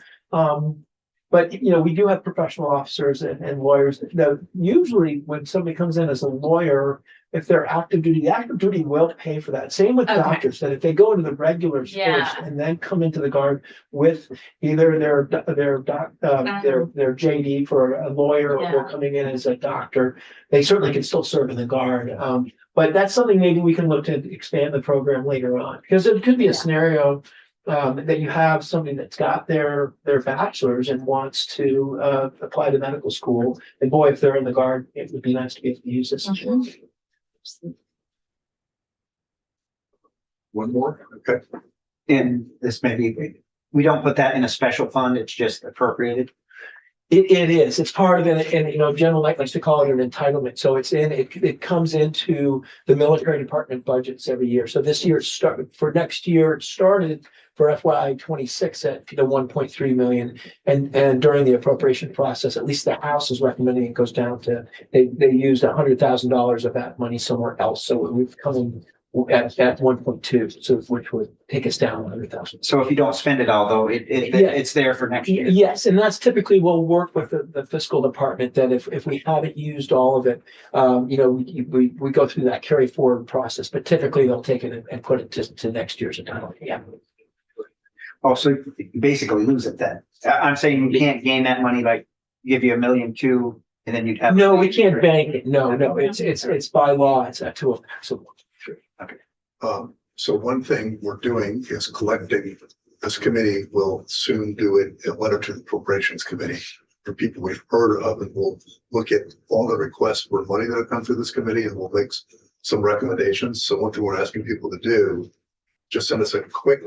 [SPEAKER 7] But, we do have professional officers and lawyers that usually when somebody comes in as a lawyer, if they're active duty, the active duty will pay for that. Same with doctors, that if they go into the regulars first and then come into the Guard with either their JD for a lawyer or coming in as a doctor, they certainly can still serve in the Guard. But that's something maybe we can look to expand the program later on, because it could be a scenario that you have somebody that's got their bachelor's and wants to apply to medical school. And boy, if they're in the Guard, it would be nice to be able to use this.
[SPEAKER 2] One more. Okay.
[SPEAKER 3] And this we don't put that in a special fund, it's just appropriated.
[SPEAKER 7] It is. It's part of it, and General Knight likes to call it an entitlement. So it comes into the military department budgets every year. So this year for next year it started for FY26 at the 1.3 million, and during the appropriation process, at least the House is recommending it goes down to they used $100,000 of that money somewhere else. So we've come in at 1.2, so which would take us down 100,000.
[SPEAKER 3] So if you don't spend it all though,
[SPEAKER 7] Yeah.
[SPEAKER 3] it's there for next year.
[SPEAKER 7] Yes, and that's typically we'll work with the fiscal department that if we haven't used all of it, we go through that carry forward process, but typically they'll take it and put it to next year's account. Yeah.
[SPEAKER 3] Oh, so you basically lose it then. I'm saying you can't gain that money, like give you $1.2 million and then you'd have.
[SPEAKER 7] No, we can't bank it. No, it's by law. It's a to a maximum.
[SPEAKER 2] So one thing we're doing is collecting, this committee will soon do a letter to the appropriations committee for people we've heard of, and we'll look at all the requests for money that have come through this committee and we'll make some recommendations. So one thing we're asking people to do, just send us a quick,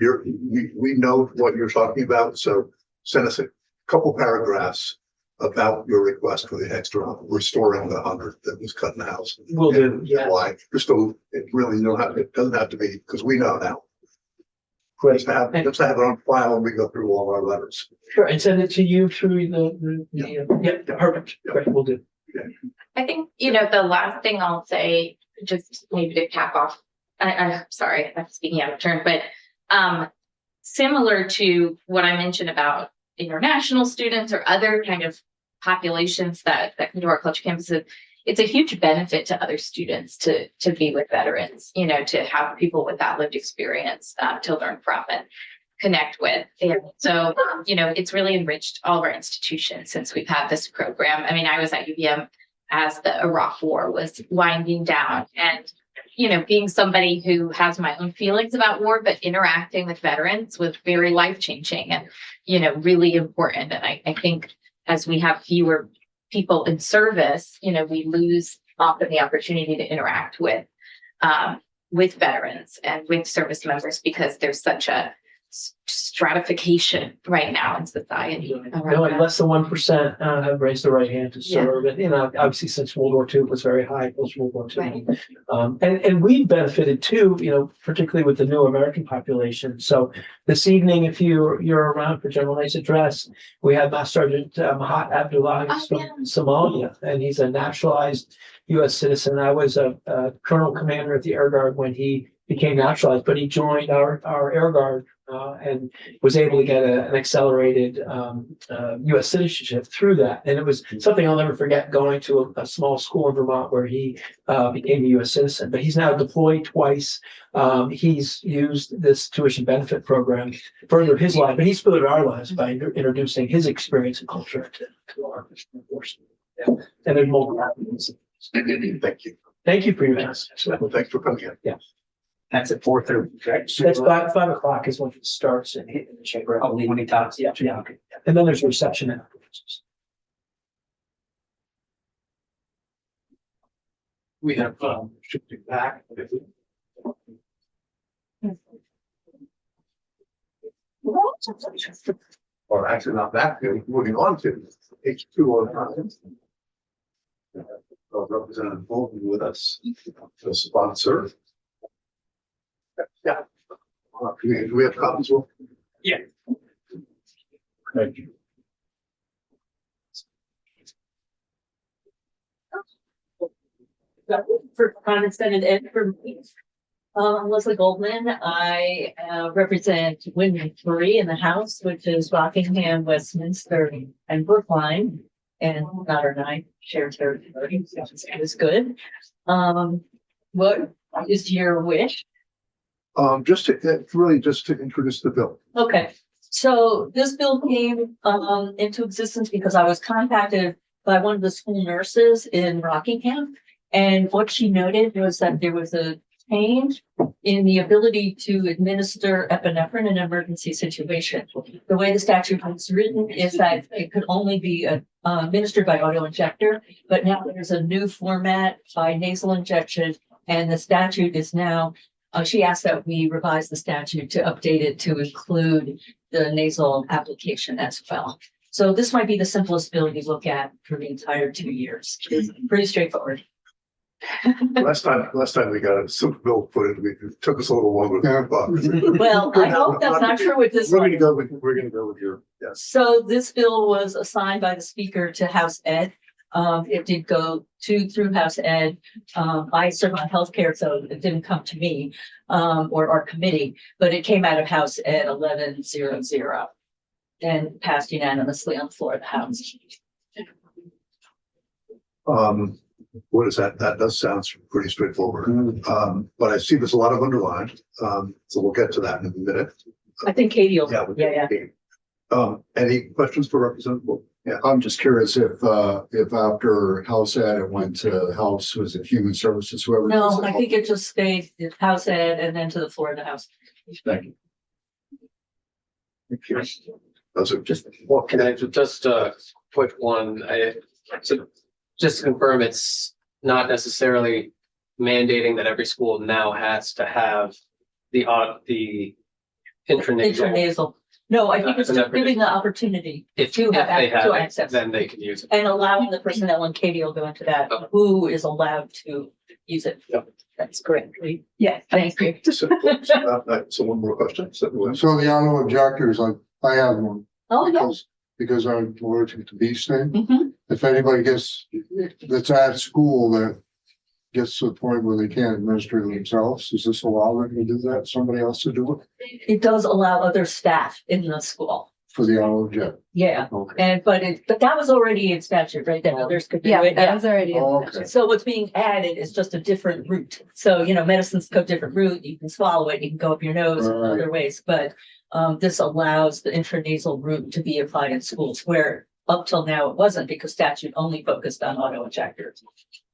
[SPEAKER 2] we know what you're talking about, so send us a couple paragraphs about your request for the extra restoring the 100 that was cut in the house.
[SPEAKER 7] Will do.
[SPEAKER 2] And
[SPEAKER 7] Yeah.
[SPEAKER 2] why? Just so it really it doesn't have to be, because we know now.
[SPEAKER 7] Great.
[SPEAKER 2] Just to have it on file when we go through all our letters.
[SPEAKER 7] Sure, and send it to you through perfect. Great, we'll do.
[SPEAKER 4] I think, the last thing I'll say, just maybe to cap off, I'm sorry, I'm speaking out of turn, but similar to what I mentioned about international students or other kind of populations that come to our culture campuses, it's a huge benefit to other students to be with veterans, to have people with that lived experience to learn from and connect with. And so, it's really enriched all of our institutions since we've had this program. I mean, I was at UVM as the Iraq War was winding down, and being somebody who has my own feelings about war, but interacting with veterans was very life-changing and, really important. And I think as we have fewer people in service, we lose often the opportunity to interact with veterans and with service members because there's such a stratification right now in society.
[SPEAKER 7] No, and less than 1% have raised the right hand to serve. And, obviously since World War II it was very high, post World War II.
[SPEAKER 4] Right.
[SPEAKER 7] And we benefited too, particularly with the new American population. So this evening, if you're around for General Knight's address, we have Master Sergeant Mahat Abdullahi from Somalia, and he's a naturalized U.S. citizen. I was a colonel commander at the Air Guard when he became naturalized, but he joined our Air Guard and was able to get an accelerated U.S. citizenship through that. And it was something I'll never forget, going to a small school in Vermont where he became a U.S. citizen. But he's now deployed twice. He's used this tuition benefit program to further his life, but he's furthered our lives by introducing his experience and culture to our enforcement. Yeah. And there's multiple avenues.
[SPEAKER 2] Thank you.
[SPEAKER 7] Thank you for your answer.
[SPEAKER 2] Thanks for coming in.
[SPEAKER 7] Yeah.
[SPEAKER 3] That's at 4:30, right?
[SPEAKER 7] That's 5 o'clock is when it starts and hitting the check.
[SPEAKER 3] Oh, when he talks.
[SPEAKER 7] Yeah. Okay. And then there's a reception afterwards.
[SPEAKER 5] We have, shifting back.
[SPEAKER 2] Or actually not that good, moving on to H2 on Representative Bolton with us, the sponsor. Yeah. Do we have copies? Will?
[SPEAKER 5] Yeah.
[SPEAKER 2] Thank you.
[SPEAKER 9] For condescended Ed for me. I'm Leslie Goldman. I represent Wyndham 3 in the House, which is Rockingham, Westminster, and Brookline, and Goddard and I share territory. So it's good. What is your wish?
[SPEAKER 2] Just to introduce the bill.
[SPEAKER 9] Okay, so this bill came into existence because I was contacted by one of the school nurses in Rockingham. And what she noted was that there was a change in the ability to administer epinephrine in an emergency situation. The way the statute was written is that it could only be administered by auto injector, but now there's a new format by nasal injection, and the statute is now, she asked that we revise the statute to update it to include the nasal application as well. So this might be the simplest bill you look at for the entire 2 years. It's pretty straightforward.
[SPEAKER 2] Last time we got a simple bill put in, it took us a little longer than we thought.
[SPEAKER 9] Well, I hope that's not true with this
[SPEAKER 2] We're
[SPEAKER 9] one.
[SPEAKER 2] gonna go with your, yes.
[SPEAKER 9] So this bill was assigned by the speaker to House Ed. It did go through House Ed. I serve on healthcare, so it didn't come to me, or our committee, but it came out of House Ed 1100 and passed unanimously on the floor of the House.
[SPEAKER 2] What is that? That does sound pretty straightforward. But I see there's a lot of underlined, so we'll get to that in a minute.
[SPEAKER 9] I think Katie will,
[SPEAKER 2] Yeah.
[SPEAKER 9] yeah.
[SPEAKER 2] Any questions for Representative Wolf? Yeah.
[SPEAKER 1] I'm just curious if after House Ed, it went to House, was it Human Services, whoever?
[SPEAKER 9] No, I think it just stayed in House Ed and then to the floor of the House.
[SPEAKER 1] Thank you.
[SPEAKER 2] Thank you. Those are just,
[SPEAKER 10] Well, can I just quick one? So just to confirm, it's not necessarily mandating that every school now has to have the intranasal.
[SPEAKER 9] Intranasal. No, I think it's just giving the opportunity
[SPEAKER 10] If
[SPEAKER 9] to have
[SPEAKER 10] they have it,
[SPEAKER 9] access.
[SPEAKER 10] then they can use it.
[SPEAKER 9] And allowing the personnel, and Katie will go into that, who is allowed to use it.
[SPEAKER 10] Yep.
[SPEAKER 9] That's correct. Yeah, thank you.
[SPEAKER 2] so one more question. So,
[SPEAKER 8] So the auto injectors, I have one.
[SPEAKER 9] Oh, yeah.
[SPEAKER 8] Because I'm allergic to bee sting.
[SPEAKER 9] Mhm.
[SPEAKER 8] If anybody that's at school that gets to the point where they can't administer themselves, does this allow them to do that? Somebody else to do it
[SPEAKER 9] It does allow other staff in the school.
[SPEAKER 8] for the auto injector?
[SPEAKER 9] Yeah,
[SPEAKER 8] Okay.
[SPEAKER 9] but that was already in statute, right? That others could do it. Yeah.
[SPEAKER 6] already.
[SPEAKER 8] Oh, okay.
[SPEAKER 9] So what's being added is just a different route. So, medicines go different route. You can swallow it, you can go up your nose in
[SPEAKER 8] Right.
[SPEAKER 9] other ways, but this allows the intranasal route to be applied in schools where up till now it wasn't because statute only focused on auto injectors.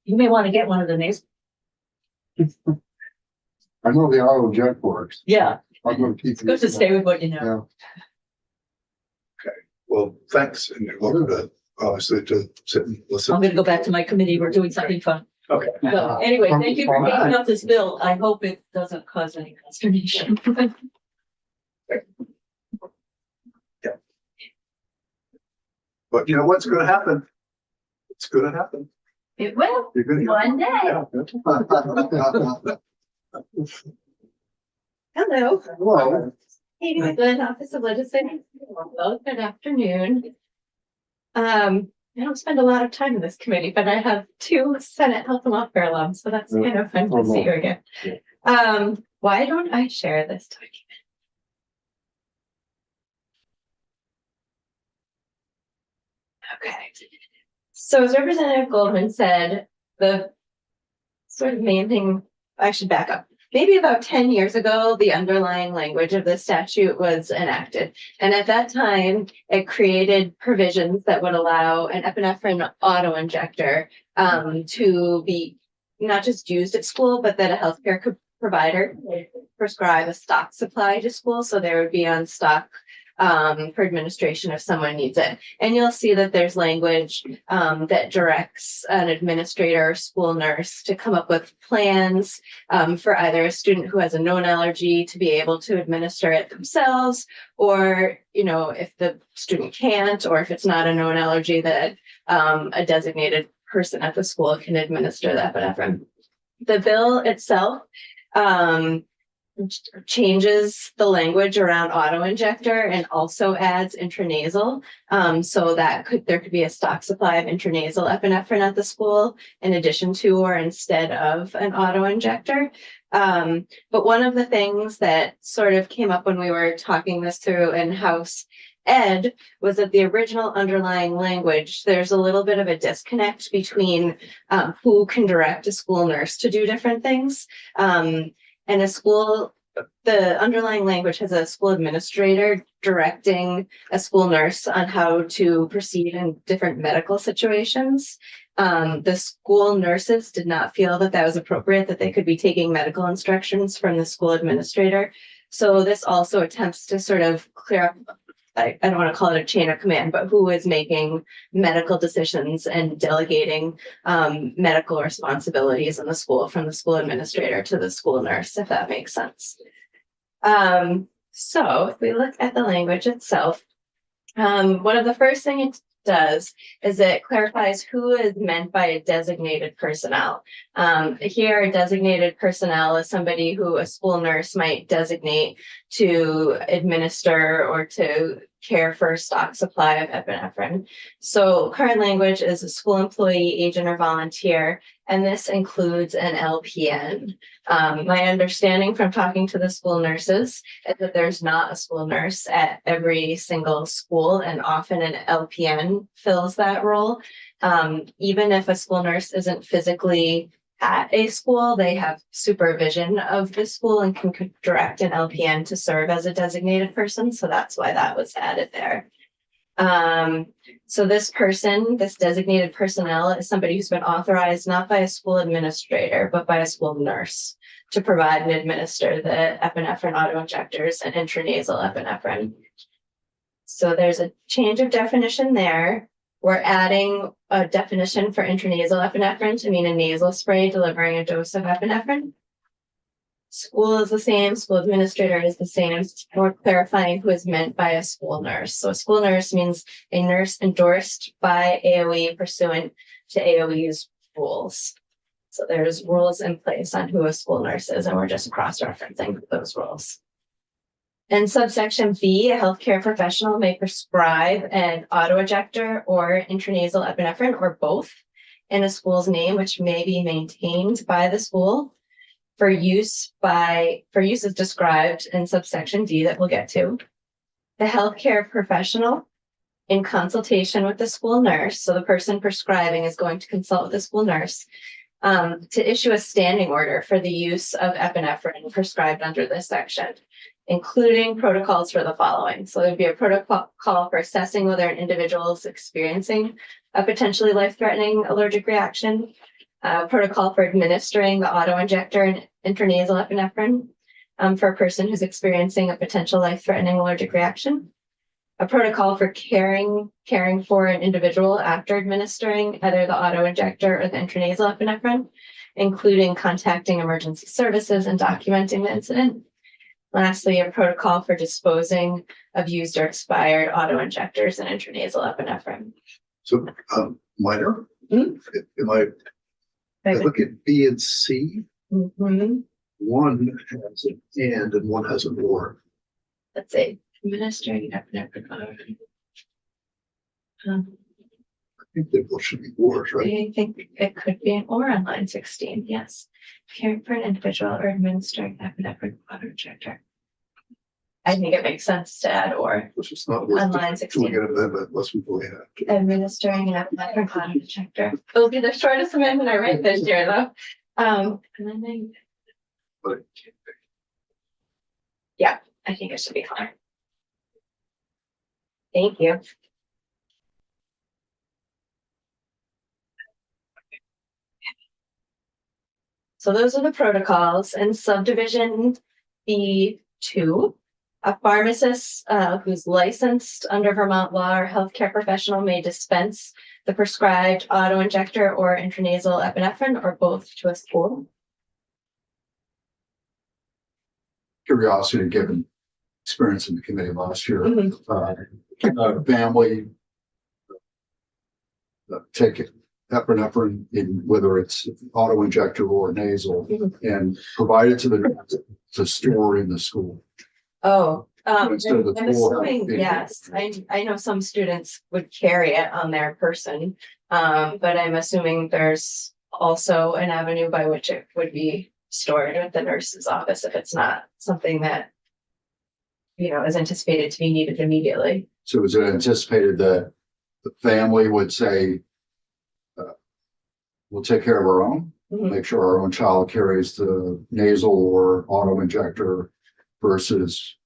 [SPEAKER 9] You may want to get one of the nasal.
[SPEAKER 8] I know the auto inject works.
[SPEAKER 9] Yeah,
[SPEAKER 8] I'm gonna keep.
[SPEAKER 9] it's good to stay with what you know.
[SPEAKER 8] Yeah.
[SPEAKER 2] well, thanks. And you're welcome to, obviously, to sit and listen.
[SPEAKER 9] I'm gonna go back to my committee. We're doing something fun.
[SPEAKER 2] Okay.
[SPEAKER 9] So anyway, thank you for taking up this bill. I hope it doesn't cause any consternation.
[SPEAKER 2] But you know what's gonna happen? It's gonna happen.
[SPEAKER 6] It will,
[SPEAKER 2] You're gonna.
[SPEAKER 6] one day. Hello.
[SPEAKER 8] Well,
[SPEAKER 6] Katie McGlynn, Office of Legislative. Well, good afternoon. I don't spend a lot of time in this committee, but I have 2 Senate Health and Welfare alums, so that's kind of fun to see you again. Why don't I share this document? Okay. So as Representative Goldman said, the sort of main thing, I should back up. Maybe about 10 years ago, the underlying language of the statute was enacted. And at that time, it created provisions that would allow an epinephrine auto injector to be not just used at school, but that a healthcare provider would prescribe a stock supply to school. So there would be on stock for administration if someone needs it. And you'll see that there's language that directs an administrator or school nurse to come up with plans for either a student who has a known allergy to be able to administer it themselves, or, if the student can't, or if it's not a known allergy, that a designated person at the school can administer the epinephrine. The bill itself changes the language around auto injector and also adds intranasal, so that there could be a stock supply of intranasal epinephrine at the school in addition to or instead of an auto injector. But one of the things that sort of came up when we were talking this through in House Ed was that the original underlying language, there's a little bit of a disconnect between who can direct a school nurse to do different things. And the underlying language has a school administrator directing a school nurse on how to proceed in different medical situations. The school nurses did not feel that was appropriate, that they could be taking medical instructions from the school administrator. So this also attempts to sort of clear up, I don't want to call it a chain of command, but who is making medical decisions and delegating medical responsibilities in the school from the school administrator to the school nurse, if that makes sense. So if we look at the language itself, one of the first things it does is it clarifies who is meant by a designated personnel. Here, a designated personnel is somebody who a school nurse might designate to administer or to
[SPEAKER 11] care for stock supply of epinephrine. So current language is a school employee, agent, or volunteer, and this includes an LPN. My understanding from talking to the school nurses is that there's not a school nurse at every single school, and often an LPN fills that role. Even if a school nurse isn't physically at a school, they have supervision of the school and can direct an LPN to serve as a designated person. So that's why that was added there. So this person, this designated personnel, is somebody who's been authorized not by a school administrator, but by a school nurse to provide and administer the epinephrine autoinjectors and intranasal epinephrine. So there's a change of definition there. We're adding a definition for intranasal epinephrine to mean a nasal spray delivering a dose of epinephrine. School is the same, school administrator is the same. We're clarifying who is meant by a school nurse. So a school nurse means a nurse endorsed by AOE pursuant to AOE's rules. So there's rules in place on who a school nurse is, and we're just cross-referencing those rules. In subsection B, a healthcare professional may prescribe an autoinjector or intranasal epinephrine or both in a school's name, which may be maintained by the school for use as described in subsection D that we'll get to. The healthcare professional, in consultation with the school nurse, so the person prescribing is going to consult with the school nurse to issue a standing order for the use of epinephrine prescribed under this section, including protocols for the following. So there'd be a protocol for assessing whether an individual is experiencing a potentially life-threatening allergic reaction, a protocol for administering the autoinjector and intranasal epinephrine for a person who's experiencing a potential life-threatening allergic reaction, a protocol for caring for an individual after administering either the autoinjector or the intranasal epinephrine, including contacting emergency services and documenting the incident. Lastly, a protocol for disposing of used or expired autoinjectors and intranasal epinephrine.
[SPEAKER 2] So, minor,
[SPEAKER 11] Mhm.
[SPEAKER 2] am I look at B and C,
[SPEAKER 11] Mhm.
[SPEAKER 2] one has an and one has an or.
[SPEAKER 11] Let's say administering epinephrine.
[SPEAKER 2] I think they both should be ors, right?
[SPEAKER 11] I think it could be an or on line 16, yes. Caring for an individual or administering epinephrine autoinjector. I think it makes sense to add or.
[SPEAKER 2] Which is not
[SPEAKER 11] On
[SPEAKER 2] worth
[SPEAKER 11] line
[SPEAKER 2] doing
[SPEAKER 11] 16.
[SPEAKER 2] an amendment unless we really have to.
[SPEAKER 11] Administering an epinephrine autoinjector. It'll be the shortest amendment I write this year, though. And then
[SPEAKER 2] But
[SPEAKER 11] I think it should be fine. Thank you. So those are the protocols. And subdivision B2, a pharmacist who's licensed under Vermont law or healthcare professional may dispense the prescribed autoinjector or intranasal epinephrine or both to a school.
[SPEAKER 1] Curiosity, given experience in the committee last year, family take epinephrine in whether it's auto injector or nasal and provide it to the nurse to store in the school.
[SPEAKER 11] Oh,
[SPEAKER 1] Instead of the
[SPEAKER 11] I'm
[SPEAKER 1] school
[SPEAKER 11] assuming,
[SPEAKER 1] having-
[SPEAKER 11] yes, I know some students would carry it on their person. But I'm assuming there's also an avenue by which it would be stored at the nurse's office if it's not something that, you know, is anticipated to be needed immediately.
[SPEAKER 1] So is it anticipated that the family would say, we'll take care of our own,
[SPEAKER 11] Mhm.
[SPEAKER 1] make sure our own child carries the nasal or auto injector versus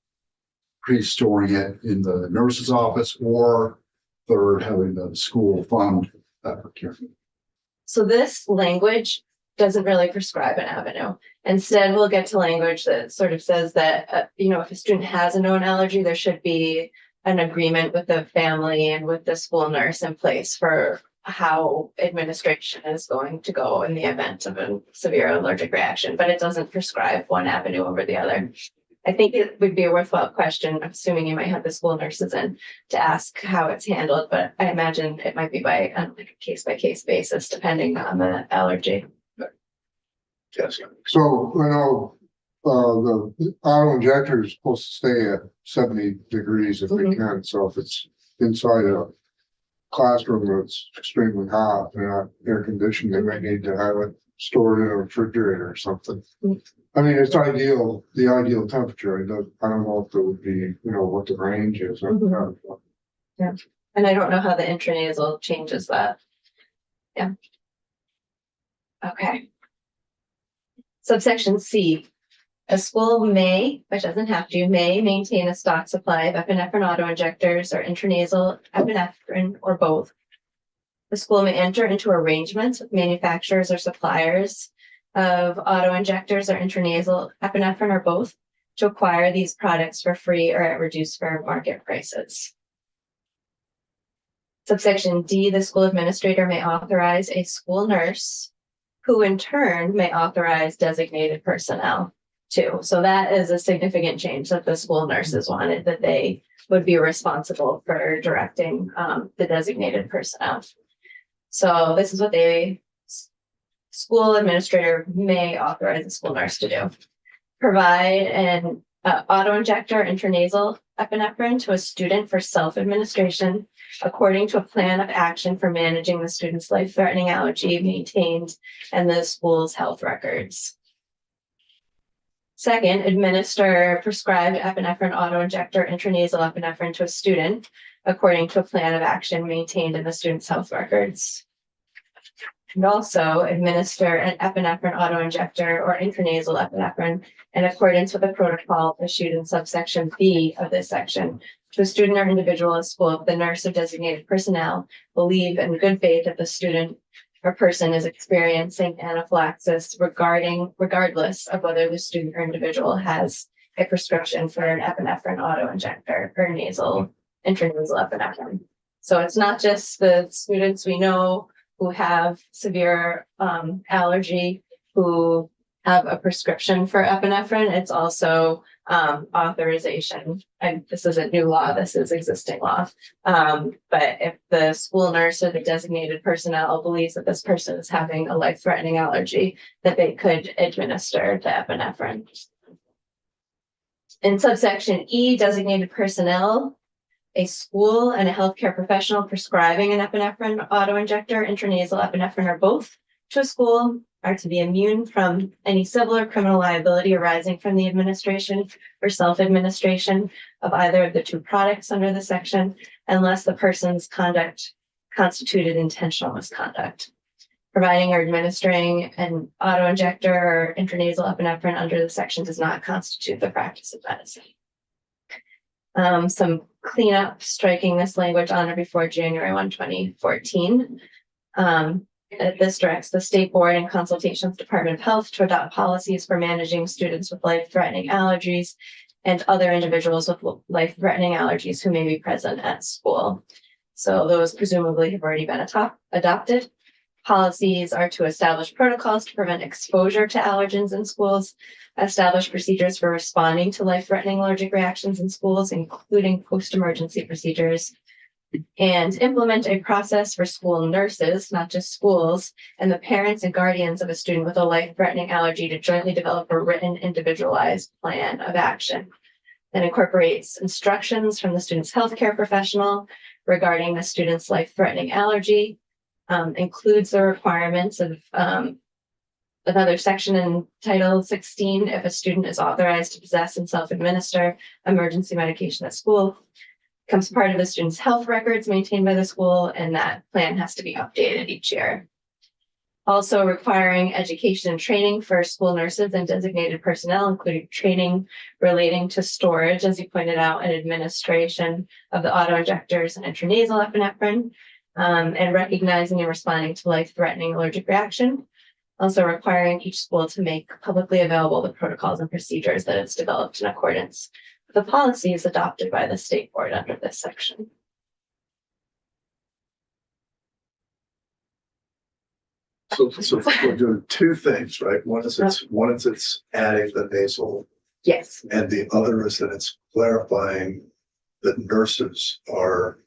[SPEAKER 1] pre-storing it in the nurse's office, or third, having the school fund that procurement?
[SPEAKER 11] So this language doesn't really prescribe an avenue. Instead, we'll get to language that sort of says that, you know, if a student has a known allergy, there should be an agreement with the family and with the school nurse in place for how administration is going to go in the event of a severe allergic reaction, but it doesn't prescribe one avenue over the other. I think it would be a worthwhile question, assuming you might have the school nurses in, to ask how it's handled, but I imagine it might be by a case-by-case basis, depending on the allergy.
[SPEAKER 2] Yes.
[SPEAKER 8] So, I know the auto injector is supposed to stay at 70 degrees if we can, so if it's inside a classroom that's extremely hot, they're not air conditioned, they might need to have it stored in a refrigerator or something. I mean, it's ideal, the ideal temperature. I don't know if it would be, you know, what the range is.
[SPEAKER 11] And I don't know how the intranasal changes that. Yeah. Okay. Subsection C. A school may, but doesn't have to, may maintain a stock supply of epinephrine auto-injectors or intranasal epinephrine or both. The school may enter into arrangements with manufacturers or suppliers of auto-injectors or intranasal epinephrine or both to acquire these products for free or at reduced fair market prices. Subsection D, the school administrator may authorize a school nurse who in turn may authorize designated personnel too. So that is a significant change that the school nurses wanted, that they would be responsible for directing the designated personnel. So this is what school administrator may authorize a school nurse to do. Provide an auto-injector intranasal epinephrine to a student for self-administration according to a plan of action for managing the student's life-threatening allergy maintained in the school's health records. Second, administer prescribed epinephrine auto-injector intranasal epinephrine to a student according to a plan of action maintained in the student's health records. And also administer an epinephrine auto-injector or intranasal epinephrine in accordance with the protocol issued in subsection B of this section to a student or individual at school if the nurse or designated personnel believe in good faith that the student or person is experiencing anaphylaxis regardless of whether the student or individual has a prescription for an epinephrine auto-injector or intranasal epinephrine. So it's not just the students we know who have severe allergy who have a prescription for epinephrine. It's also authorization. And this isn't new law, this is existing law. But if the school nurse or the designated personnel believes that this person is having a life-threatening allergy, that they could administer the epinephrine. In subsection E, designated personnel, a school and a healthcare professional prescribing an epinephrine auto-injector, intranasal epinephrine, or both to a school are to be immune from any civil or criminal liability arising from the administration or self-administration of either of the two products under the section, unless the person's conduct constituted intentional misconduct. Providing or administering an auto-injector or intranasal epinephrine under the section does not constitute the practice of medicine. Some cleanup, striking this language on or before January 1, 2014. This directs the state board in consultation with Department of Health to adopt policies for managing students with life-threatening allergies and other individuals with life-threatening allergies who may be present at school. So those presumably have already been adopted. Policies are to establish protocols to prevent exposure to allergens in schools, establish procedures for responding to life-threatening allergic reactions in schools, including post-emergency procedures, and implement a process for school nurses, not just schools, and the parents and guardians of a student with a life-threatening allergy to jointly develop a written, individualized plan of action that incorporates instructions from the student's healthcare professional regarding the student's life-threatening allergy, includes the requirements of another section in Title 16 if a student is authorized to possess and self-administer emergency medication at school. Becomes part of the student's health records maintained by the school, and that plan has to be updated each year. Also requiring education and training for school nurses and designated personnel, including training relating to storage, as you pointed out, and administration of the auto-injectors and intranasal epinephrine, and recognizing and responding to life-threatening allergic reaction. Also requiring each school to make publicly available the protocols and procedures that it's developed in accordance with the policies adopted by the state board under this section.
[SPEAKER 2] So we're doing two things, right? One is it's adding the nasal,
[SPEAKER 11] Yes,
[SPEAKER 2] and the other is that it's clarifying that nurses are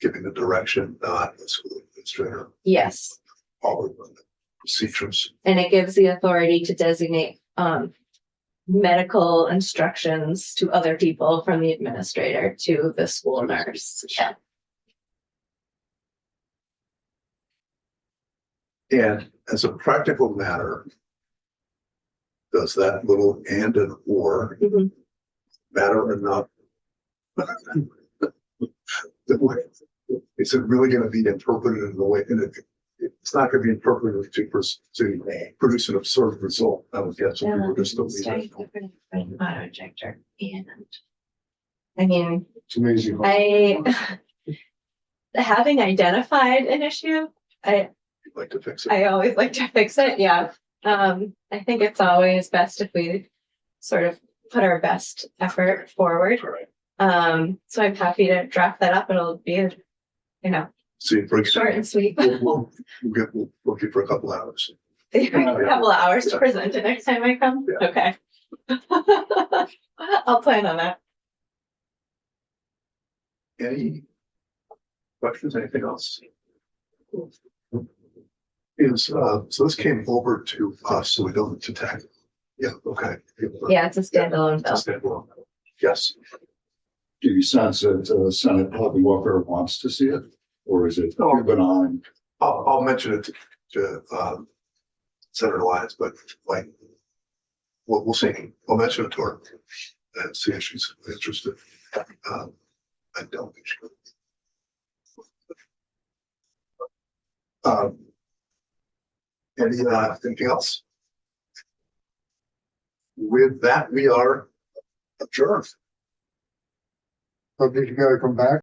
[SPEAKER 2] giving the direction, not the school administrator,
[SPEAKER 11] yes.
[SPEAKER 2] all of the procedures.
[SPEAKER 11] And it gives the authority to designate medical instructions to other people from the administrator to the school nurse. Yeah.
[SPEAKER 2] And as a practical matter, does that little and an or
[SPEAKER 11] Mhm.
[SPEAKER 2] matter or not? Is it really going to be interpreted in the way, and it's not going to be interpreted to produce an absurd result, I would guess. If we were just to leave it.
[SPEAKER 11] Auto injector and. I mean,
[SPEAKER 8] It's amazing.
[SPEAKER 11] having identified an issue,
[SPEAKER 2] I'd like to fix it.
[SPEAKER 11] I always like to fix it, yeah. I think it's always best if we sort of put our best effort forward. So I'm happy to draft that up. It'll be,
[SPEAKER 2] See, it breaks.
[SPEAKER 11] short and sweet.
[SPEAKER 2] We'll look it for a couple hours.
[SPEAKER 11] A couple of hours to present it next time I come.
[SPEAKER 2] Yeah.
[SPEAKER 11] Okay. I'll plan on that.
[SPEAKER 2] Any questions, anything else? So this came over to us, so we don't need to tag. Yeah, okay.
[SPEAKER 11] Yeah, it's a standalone
[SPEAKER 2] It's a
[SPEAKER 11] bill.
[SPEAKER 2] standalone. Yes,
[SPEAKER 1] Do you sense that Senate Health and Welfare wants to see it? Or is it too benign?
[SPEAKER 2] I'll mention it to Senator Lyons, but like, we'll see. I'll mention it to her and see if she's interested. I don't think she will. Anything else? With that, we are adjourned.
[SPEAKER 8] So did you gotta come back?